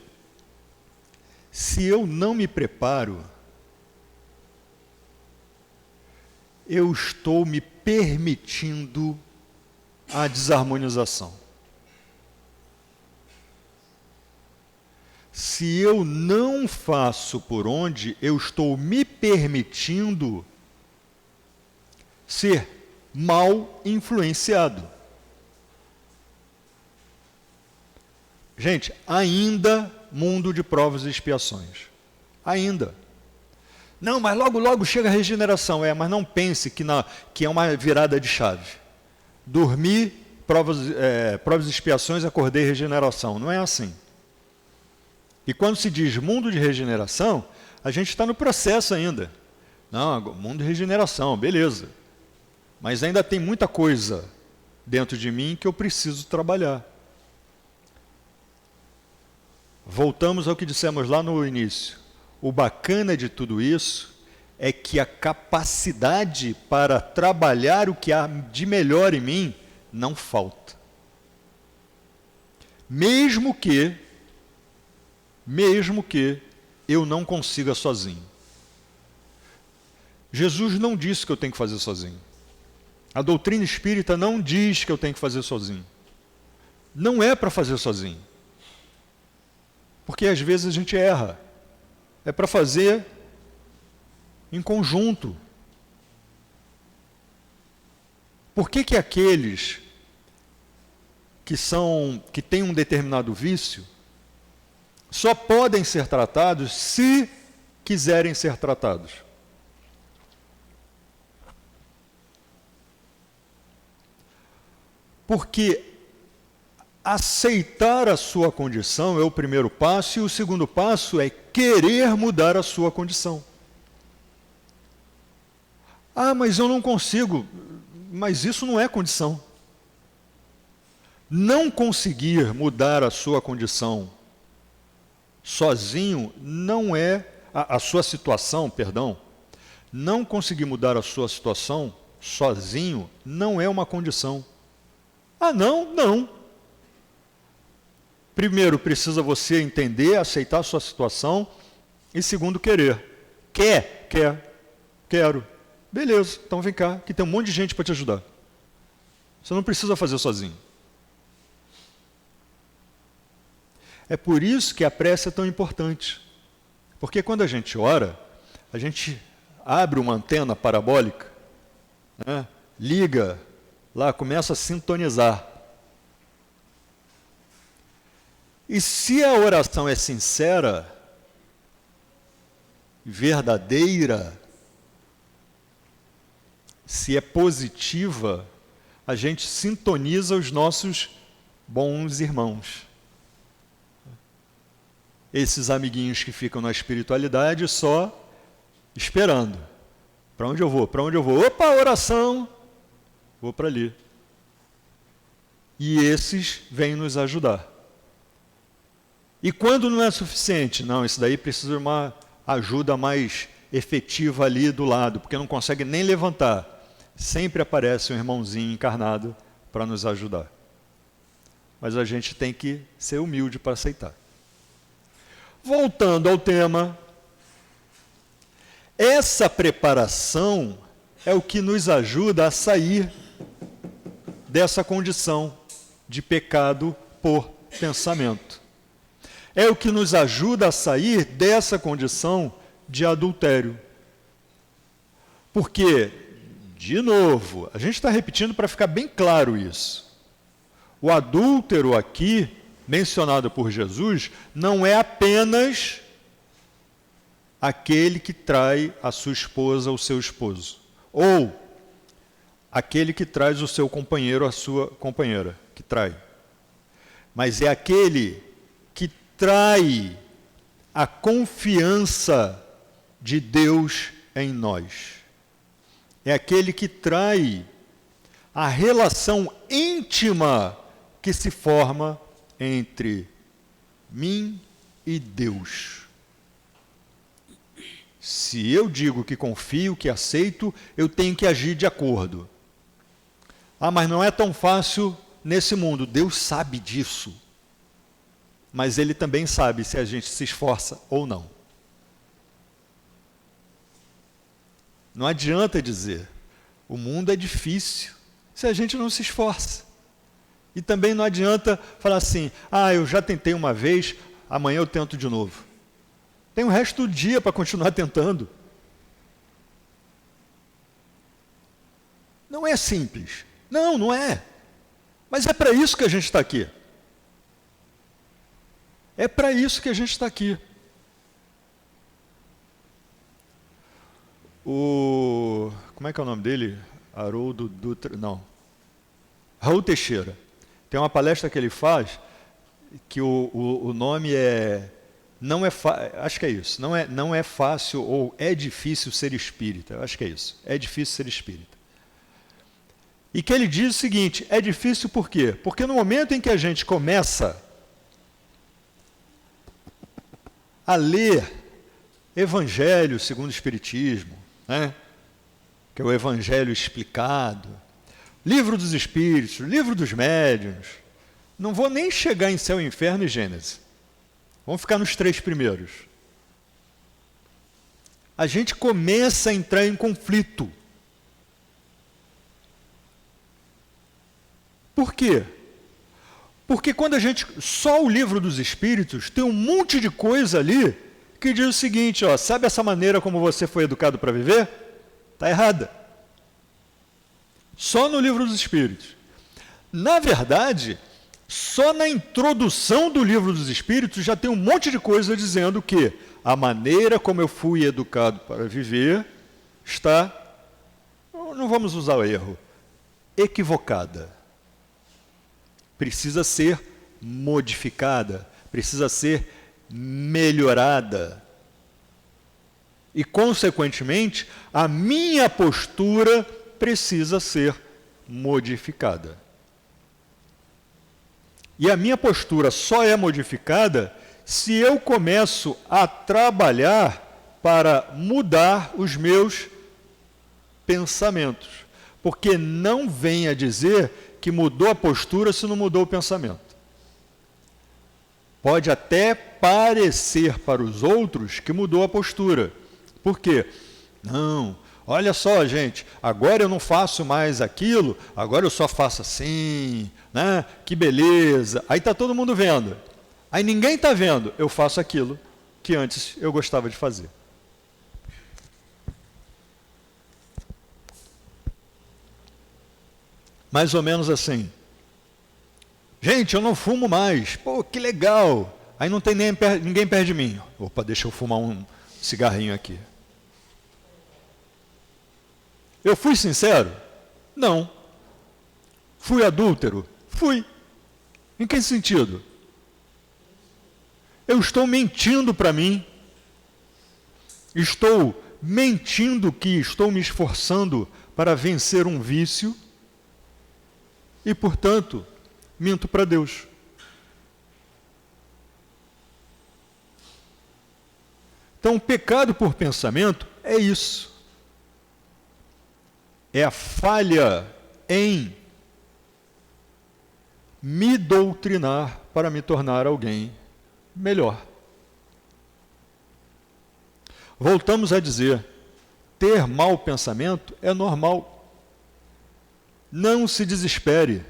S4: se eu não me preparo, eu estou me permitindo a desarmonização. Se eu não faço por onde, eu estou me permitindo ser mal influenciado. Gente, ainda mundo de provas e expiações. Ainda. Não, mas logo, logo chega a regeneração. Mas não pense que é uma virada de chave. Dormi, provas e expiações, acordei regeneração. Não é assim. E quando se diz mundo de regeneração, a gente está no processo ainda. Não, mundo de regeneração, beleza. Mas ainda tem muita coisa dentro de mim que eu preciso trabalhar. Voltamos ao que dissemos lá no início. O bacana de tudo isso é que a capacidade para trabalhar o que há de melhor em mim não falta. Mesmo que eu não consiga sozinho. Jesus não disse que eu tenho que fazer sozinho. A doutrina espírita não diz que eu tenho que fazer sozinho. Não é para fazer sozinho. Porque às vezes a gente erra. É para fazer em conjunto. Por que aqueles que têm um determinado vício só podem ser tratados se quiserem ser tratados? Porque aceitar a sua condição é o primeiro passo, e o segundo passo é querer mudar a sua condição. Ah, mas eu não consigo. Mas isso não é condição. Não conseguir mudar a sua condição sozinho não é a sua situação, perdão. Não conseguir mudar a sua situação sozinho não é uma condição. Ah, não, não. Primeiro, precisa você entender, aceitar a sua situação. E segundo, querer. Quer? Quero. Beleza, então vem cá, que tem um monte de gente para te ajudar. Você não precisa fazer sozinho. É por isso que a prece é tão importante. Porque quando a gente ora, a gente abre uma antena parabólica, né, liga lá, começa a sintonizar. E se a oração é sincera, verdadeira, se é positiva, a gente sintoniza os nossos bons irmãos. Esses amiguinhos que ficam na espiritualidade só esperando. Para onde eu vou? Para onde eu vou? Opa, oração! Vou para ali. E esses vêm nos ajudar. E quando não é suficiente? Não, isso daí precisa de uma ajuda mais efetiva ali do lado, porque não consegue nem levantar. Sempre aparece um irmãozinho encarnado para nos ajudar. Mas a gente tem que ser humilde para aceitar. Voltando ao tema, essa preparação é o que nos ajuda a sair dessa condição de pecado por pensamento. É o que nos ajuda a sair dessa condição de adultério. Porque, de novo, a gente está repetindo para ficar bem claro isso. O adúltero aqui, mencionado por Jesus, não é apenas aquele que trai a sua esposa ou seu esposo, ou aquele que traz o seu companheiro ou a sua companheira, que trai. Mas é aquele que trai a confiança de Deus em nós. É aquele que trai a relação íntima que se forma entre mim e Deus. Se eu digo que confio, que aceito, eu tenho que agir de acordo. Ah, mas não é tão fácil nesse mundo. Deus sabe disso. Mas Ele também sabe se a gente se esforça ou não. Não adianta dizer, o mundo é difícil se a gente não se esforça. E também não adianta falar assim, ah, eu já tentei uma vez, amanhã eu tento de novo. Tem o resto do dia para continuar tentando. Não é simples. Não, não é. Mas é para isso que a gente está aqui. É para isso que a gente está aqui. Como é que é o nome dele? Haroldo Dutra... Não. Raul Teixeira. Tem uma palestra que ele faz, que o nome é... acho que é isso. Não é fácil ou é difícil ser espírita. Eu acho que é isso. É difícil ser espírita. E que ele diz o seguinte, é difícil por quê? Porque no momento em que a gente começa a ler Evangelho segundo o Espiritismo, né? Que é o Evangelho explicado, Livro dos Espíritos, Livro dos Médiuns, não vou nem chegar em Céu, Inferno e Gênesis. Vamos ficar nos 3 primeiros. A gente começa a entrar em conflito. Por quê? Porque quando a gente... Só o Livro dos Espíritos tem um monte de coisa ali que diz o seguinte, ó, sabe essa maneira como você foi educado para viver? Está errada. Só no Livro dos Espíritos. Na verdade, só na introdução do Livro dos Espíritos já tem um monte de coisa dizendo que a maneira como eu fui educado para viver está, não vamos usar o erro, equivocada. precisa ser modificada, precisa ser melhorada. E, consequentemente, a minha postura precisa ser modificada. E a minha postura só é modificada se eu começo a trabalhar para mudar os meus pensamentos. Porque não venha dizer que mudou a postura se não mudou o pensamento. Pode até parecer para os outros que mudou a postura. Por quê? Não, olha só, gente, agora eu não faço mais aquilo, agora eu só faço assim, né? Que beleza. Aí está todo mundo vendo. Aí ninguém está vendo, eu faço aquilo que antes eu gostava de fazer. Mais ou menos assim. Gente, eu não fumo mais. Pô, que legal. Aí não tem ninguém perto de mim. Opa, deixa eu fumar um cigarrinho aqui. Eu fui sincero? Não. Fui adúltero? Fui. Em que sentido? Eu estou mentindo para mim. Estou mentindo que estou me esforçando para vencer um vício e, portanto, minto para Deus. Então, o pecado por pensamento é isso. É a falha em me doutrinar para me tornar alguém melhor. Voltamos a dizer, ter mau pensamento é normal. Não se desespere.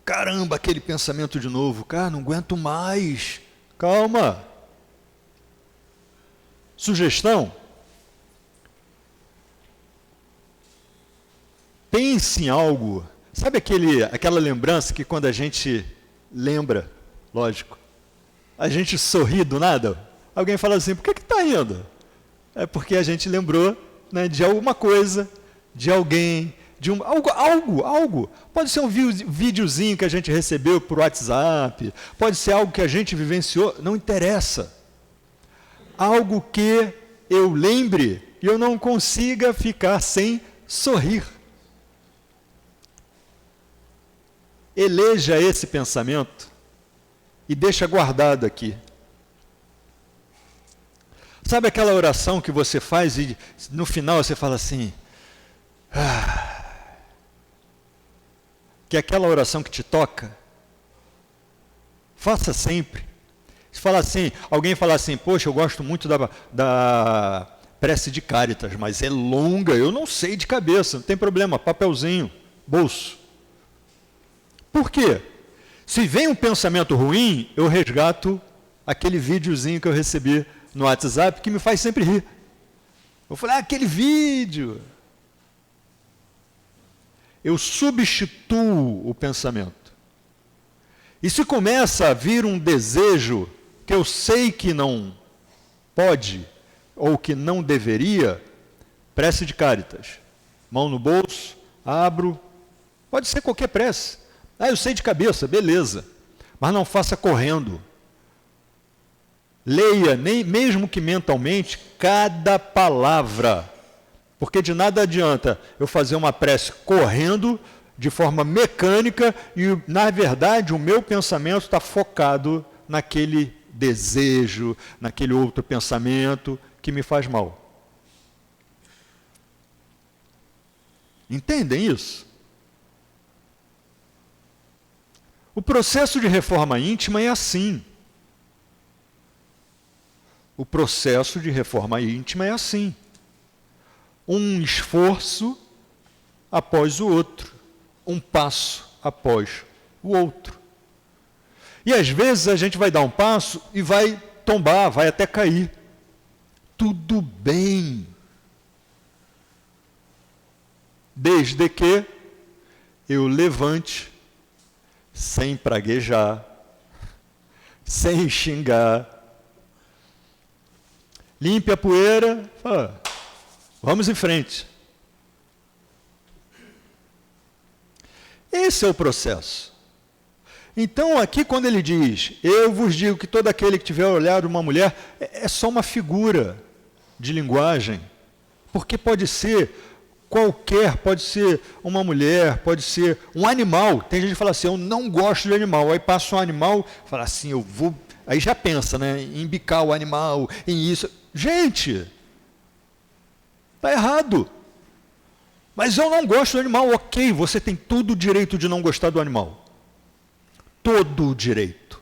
S4: Caramba, aquele pensamento de novo. Cara, não aguento mais. Calma. Sugestão? Pense em algo. Sabe aquela lembrança que quando a gente lembra, lógico, a gente sorri do nada? Alguém fala assim, por que está rindo? É porque a gente lembrou, né, de alguma coisa, de alguém, de algo. Pode ser um videozinho que a gente recebeu por WhatsApp, pode ser algo que a gente vivenciou, não interessa. Algo que eu lembre e eu não consiga ficar sem sorrir. Eleja esse pensamento e deixa guardado aqui. Sabe aquela oração que você faz e no final você fala assim, que é aquela oração que te toca? Faça sempre. Se fala assim, alguém fala assim, poxa, eu gosto muito da prece de Cáritas, mas é longa, eu não sei de cabeça, não tem problema, papelzinho, bolso. Por quê? Se vem um pensamento ruim, eu resgato aquele videozinho que eu recebi no WhatsApp que me faz sempre rir. Eu falei, aquele vídeo. Eu substituo o pensamento. E se começa a vir um desejo que eu sei que não pode ou que não deveria, prece de Cáritas. Mão no bolso, abro, pode ser qualquer prece. Eu sei de cabeça, beleza. Mas não faça correndo. Leia, mesmo que mentalmente, cada palavra. Porque de nada adianta eu fazer uma prece correndo, de forma mecânica, e, na verdade, o meu pensamento está focado naquele desejo, naquele outro pensamento que me faz mal. Entendem isso? O processo de reforma íntima é assim. O processo de reforma íntima é assim. Um esforço após o outro. Um passo após o outro. E às vezes a gente vai dar um passo e vai tombar, vai até cair. Tudo bem. Desde que eu levante sem praguejar, sem xingar, limpe a poeira, fala, vamos em frente. Esse é o processo. Então, aqui, quando ele diz, eu vos digo que todo aquele que tiver olhado uma mulher, é só uma figura de linguagem, porque pode ser qualquer, pode ser uma mulher, pode ser um animal. Tem gente que fala assim, eu não gosto de animal. Aí passa um animal, fala assim, eu vou... Aí já pensa, né, em bicar o animal, em isso. Gente, está errado. Mas eu não gosto do animal. Ok, você tem todo o direito de não gostar do animal. Todo o direito.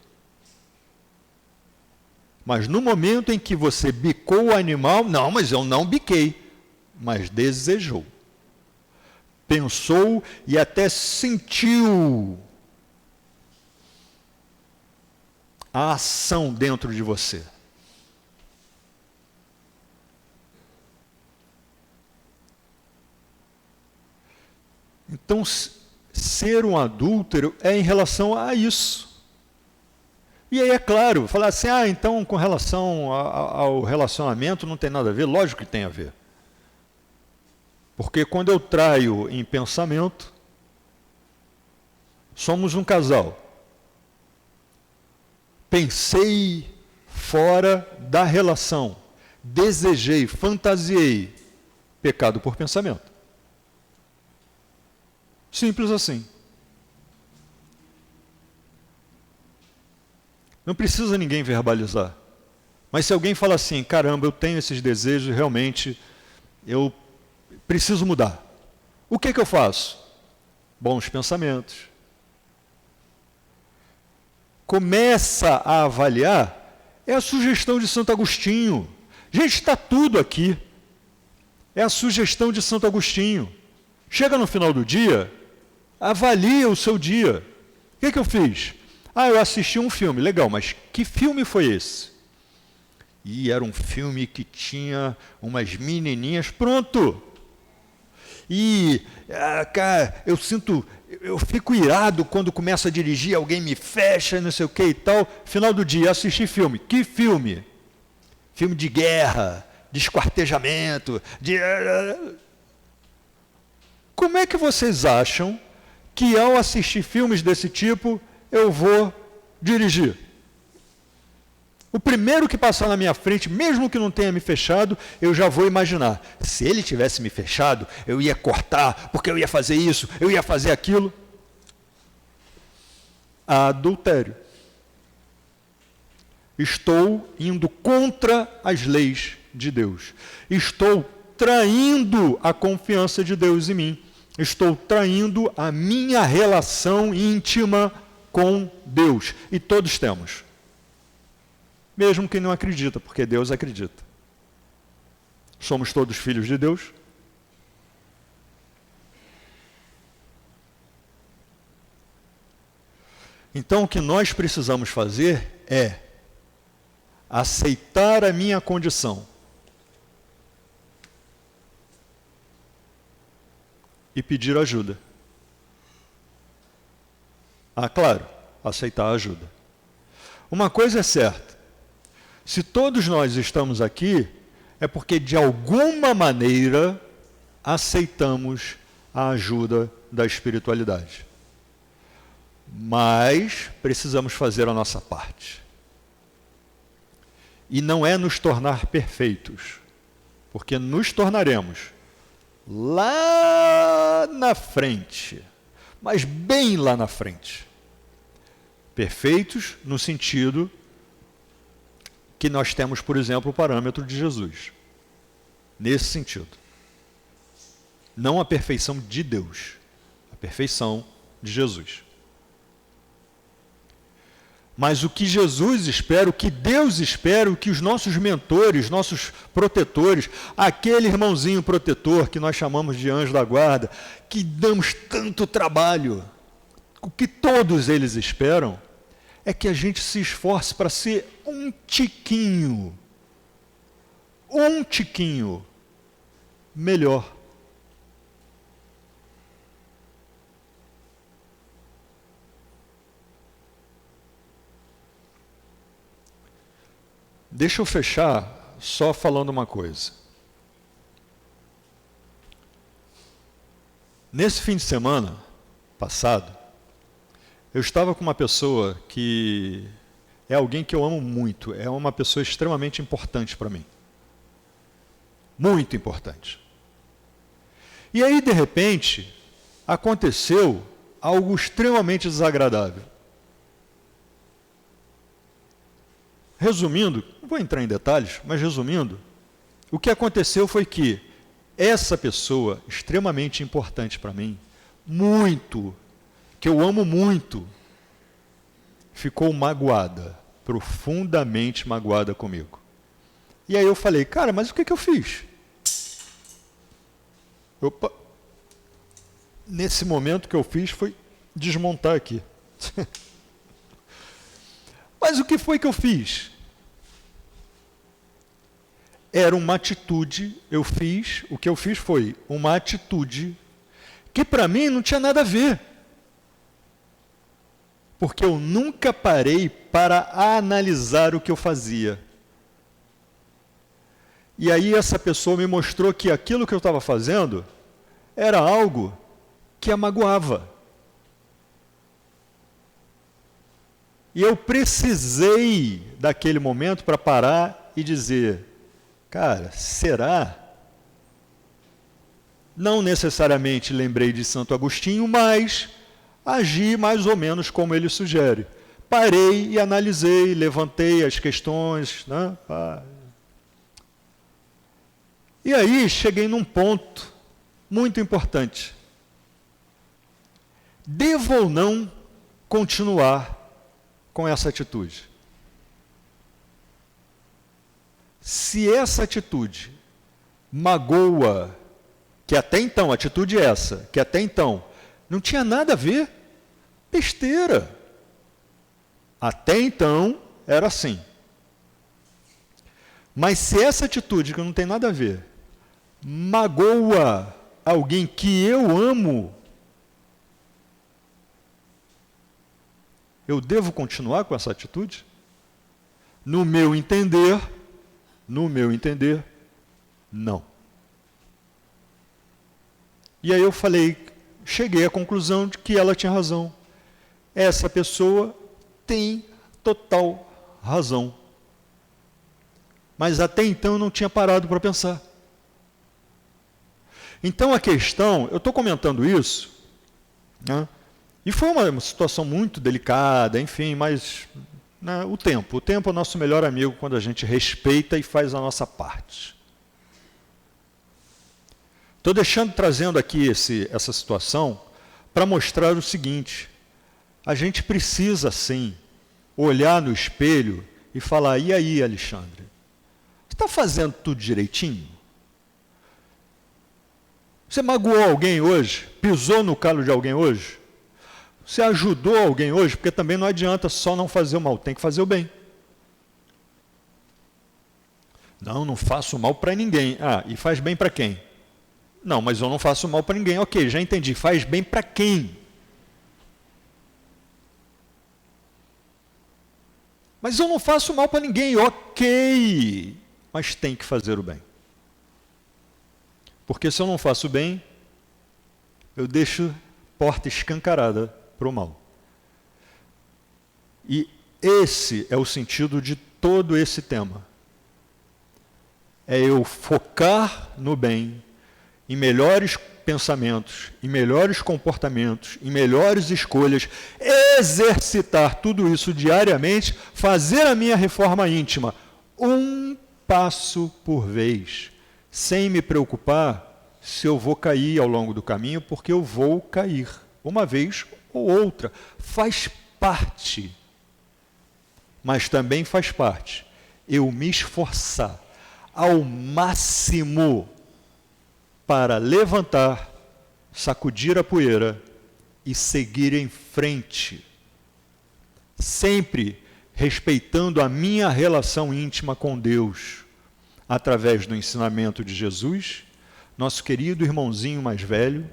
S4: Mas no momento em que você bicou o animal, não, mas eu não biquei, mas desejou. Pensou e até sentiu a ação dentro de você. Então, ser um adúltero é em relação a isso. E aí, é claro, falar assim, então com relação ao relacionamento não tem nada a ver. Lógico que tem a ver. Porque quando eu traio em pensamento, somos um casal. Pensei fora da relação, desejei, fantasiei, pecado por pensamento. Simples assim. Não precisa ninguém verbalizar. Mas se alguém fala assim, caramba, eu tenho esses desejos, realmente, eu preciso mudar. O que eu faço? Bons pensamentos. Começa a avaliar, é a sugestão de Santo Agostinho. Gente, está tudo aqui. É a sugestão de Santo Agostinho. Chega no final do dia, avalia o seu dia. O que eu fiz? Eu assisti um filme, legal, mas que filme foi esse? E era um filme que tinha umas menininhas, pronto. E, cara, eu fico irado quando começo a dirigir, alguém me fecha, não sei o que e tal. Final do dia, assisti filme. Que filme? Filme de guerra, de esquartejamento, de... Como é que vocês acham que ao assistir filmes desse tipo, eu vou dirigir? O primeiro que passar na minha frente, mesmo que não tenha me fechado, eu já vou imaginar. Se ele tivesse me fechado, eu ia cortar, porque eu ia fazer isso, eu ia fazer aquilo. Adultério. Estou indo contra as leis de Deus. Estou traindo a confiança de Deus em mim. Estou traindo a minha relação íntima com Deus. E todos temos. Mesmo quem não acredita, porque Deus acredita. Somos todos filhos de Deus. Então, o que nós precisamos fazer é aceitar a minha condição e pedir ajuda. Claro, aceitar a ajuda. Uma coisa é certa. Se todos nós estamos aqui, é porque de alguma maneira aceitamos a ajuda da espiritualidade. Mas precisamos fazer a nossa parte. E não é nos tornar perfeitos, porque nos tornaremos lá na frente, mas bem lá na frente. Perfeitos no sentido que nós temos, por exemplo, o parâmetro de Jesus. Nesse sentido. Não a perfeição de Deus, a perfeição de Jesus. Mas o que Jesus espera, o que Deus espera, o que os nossos mentores, nossos protetores, aquele irmãozinho protetor que nós chamamos de anjo da guarda, que damos tanto trabalho, o que todos eles esperam, é que a gente se esforce para ser um tiquinho melhor. Deixa eu fechar só falando uma coisa. Nesse fim de semana passado, Eu estava com uma pessoa que é alguém que eu amo muito, é uma pessoa extremamente importante para mim. Muito importante. E aí, de repente, aconteceu algo extremamente desagradável. Resumindo, não vou entrar em detalhes, mas resumindo, o que aconteceu foi que essa pessoa extremamente importante para mim, muito, que eu amo muito, ficou magoada, profundamente magoada comigo. E aí eu falei, cara, mas o que eu fiz? Opa! Nesse momento que eu fiz foi desmontar aqui. Mas o que foi que eu fiz? Era uma atitude, o que eu fiz foi uma atitude que para mim não tinha nada a ver. Porque eu nunca parei para analisar o que eu fazia. E aí essa pessoa me mostrou que aquilo que eu estava fazendo era algo que a magoava. E eu precisei daquele momento para parar e dizer, cara, será? Não necessariamente lembrei de Santo Agostinho, mas agi mais ou menos como ele sugere. Parei e analisei, levantei as questões, né? E aí cheguei num ponto muito importante. Devo ou não continuar com essa atitude? Se essa atitude magoa, que até então, atitude essa, que até então não tinha nada a ver, besteira. Até então era assim. Mas se essa atitude que não tem nada a ver, magoa alguém que eu amo, eu devo continuar com essa atitude? No meu entender, não. E aí eu cheguei à conclusão de que ela tinha razão. Essa pessoa tem total razão. Mas até então eu não tinha parado para pensar. Então a questão, eu estou comentando isso, né? E foi uma situação muito delicada, enfim, mas né, o tempo é o nosso melhor amigo quando a gente respeita e faz a nossa parte. Estou trazendo aqui essa situação para mostrar o seguinte, a gente precisa sim olhar no espelho e falar, e aí, Alexandre, você está fazendo tudo direitinho? Você magoou alguém hoje? Pisou no calo de alguém hoje? Você ajudou alguém hoje? Porque também não adianta só não fazer o mal, tem que fazer o bem. Não faço mal para ninguém. Ah, e faz bem para quem? Não, mas eu não faço mal para ninguém. Ok, já entendi. Faz bem para quem? Mas eu não faço mal para ninguém. Ok, mas tem que fazer o bem. Porque se eu não faço o bem, eu deixo porta escancarada para o mal. E esse é o sentido de todo esse tema. É eu focar no bem, em melhores pensamentos, em melhores comportamentos, em melhores escolhas, exercitar tudo isso diariamente, fazer a minha reforma íntima, um passo por vez, sem me preocupar se eu vou cair ao longo do caminho, porque eu vou cair, uma vez ou outra. Faz parte. Mas também faz parte eu me esforçar ao máximo para levantar, sacudir a poeira e seguir em frente, sempre respeitando a minha relação íntima com Deus, através do ensinamento de Jesus, nosso querido irmãozinho mais velho,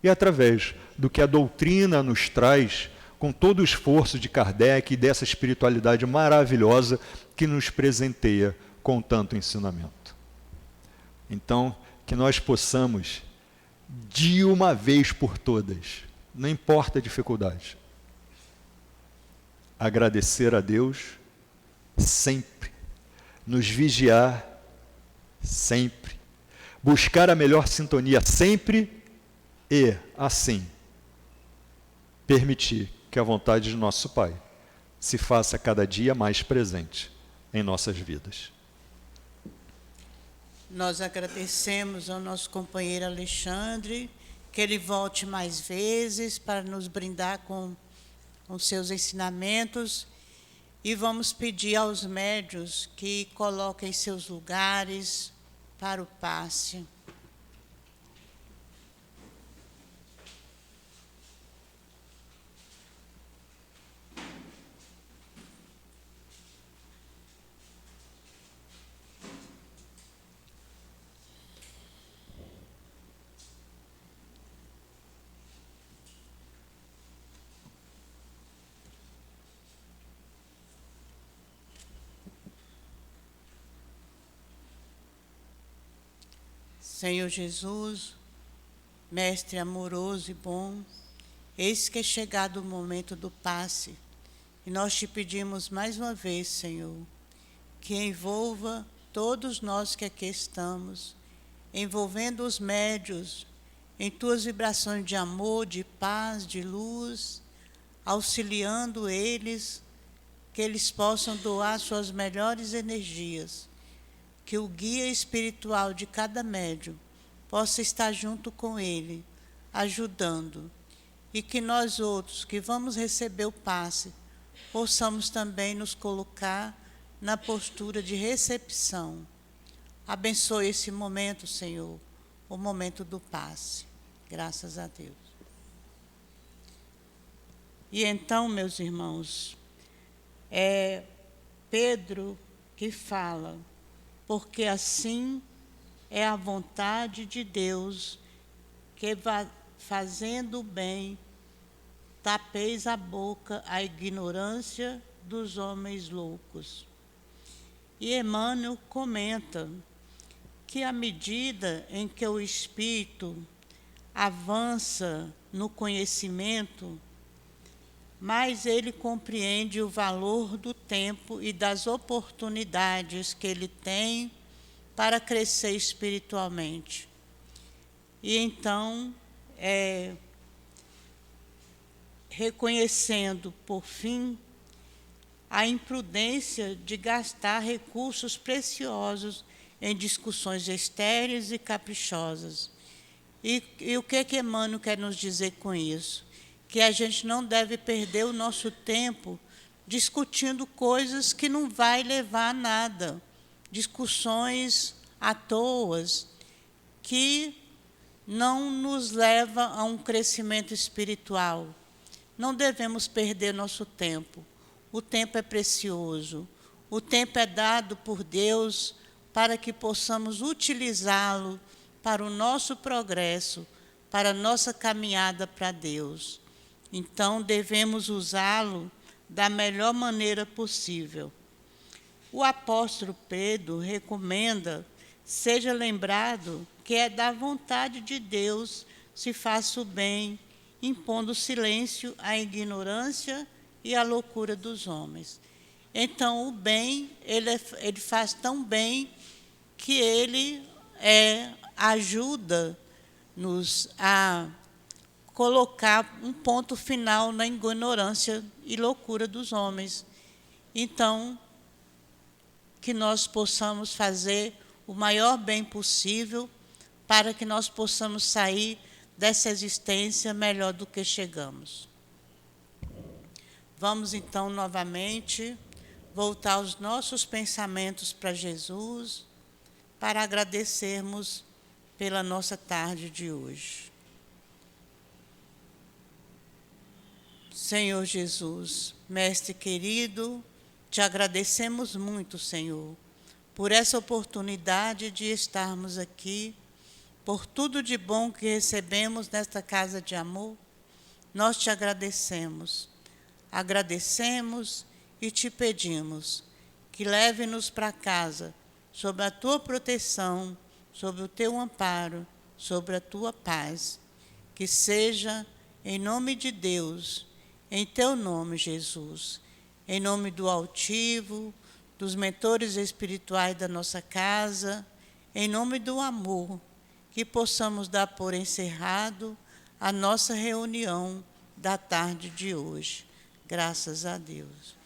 S4: e através do que a doutrina nos traz, com todo o esforço de Kardec e dessa espiritualidade maravilhosa que nos presenteia com tanto ensinamento. Então, que nós possamos, de uma vez por todas, não importa a dificuldade, agradecer a Deus sempre, nos vigiar sempre, buscar a melhor sintonia sempre e, assim, permitir que a vontade de nosso Pai se faça cada dia mais presente em nossas vidas.
S3: Nós agradecemos ao nosso companheiro Alexandre, que ele volte mais vezes para nos brindar com seus ensinamentos, e vamos pedir aos médios que coloquem seus lugares para o passe. Senhor Jesus, Mestre amoroso e bom, eis que é chegado o momento do passe, e nós te pedimos mais uma vez, Senhor, que envolva todos nós que aqui estamos, envolvendo os médios em tuas vibrações de amor, de paz, de luz, auxiliando eles, que eles possam doar suas melhores energias, que o guia espiritual de cada médium possa estar junto com ele, ajudando, e que nós outros que vamos receber o passe, possamos também nos colocar na postura de recepção. Abençoe esse momento, Senhor, o momento do passe. Graças a Deus. E então, meus irmãos, é Pedro que fala, porque assim é a vontade de Deus, que fazendo o bem, tapeis a boca à ignorância dos homens loucos. E Emmanuel comenta que à medida em que o espírito avança no conhecimento, mais ele compreende o valor do tempo e das oportunidades que ele tem para crescer espiritualmente. E então, reconhecendo, por fim, a imprudência de gastar recursos preciosos em discussões estéreis e caprichosas. E o que Emmanuel quer nos dizer com isso? Que a gente não deve perder o nosso tempo discutindo coisas que não vai levar a nada, discussões à toa, que não nos leva a um crescimento espiritual. Não devemos perder nosso tempo. O tempo é precioso. O tempo é dado por Deus para que possamos utilizá-lo para o nosso progresso, para a nossa caminhada para Deus. Então, devemos usá-lo da melhor maneira possível. O apóstolo Pedro recomenda, seja lembrado que é da vontade de Deus se faça o bem, impondo silêncio à ignorância e à loucura dos homens. Então, o bem, ele faz tão bem que ele ajuda-nos a colocar um ponto final na ignorância e loucura dos homens. Então, que nós possamos fazer o maior bem possível para que nós possamos sair dessa existência melhor do que chegamos. Vamos, então, novamente, voltar os nossos pensamentos para Jesus, para agradecermos pela nossa tarde de hoje. Senhor Jesus, Mestre querido, te agradecemos muito, Senhor, por essa oportunidade de estarmos aqui, por tudo de bom que recebemos nesta casa de amor. Nós te agradecemos. Agradecemos e te pedimos que leve-nos para casa, sob a tua proteção, sob o teu amparo, sobre a tua paz. Que seja, em nome de Deus, em teu nome, Jesus, em nome do altivo, dos mentores espirituais da nossa casa, em nome do amor, que possamos dar por encerrado a nossa reunião da tarde de hoje. Graças a Deus.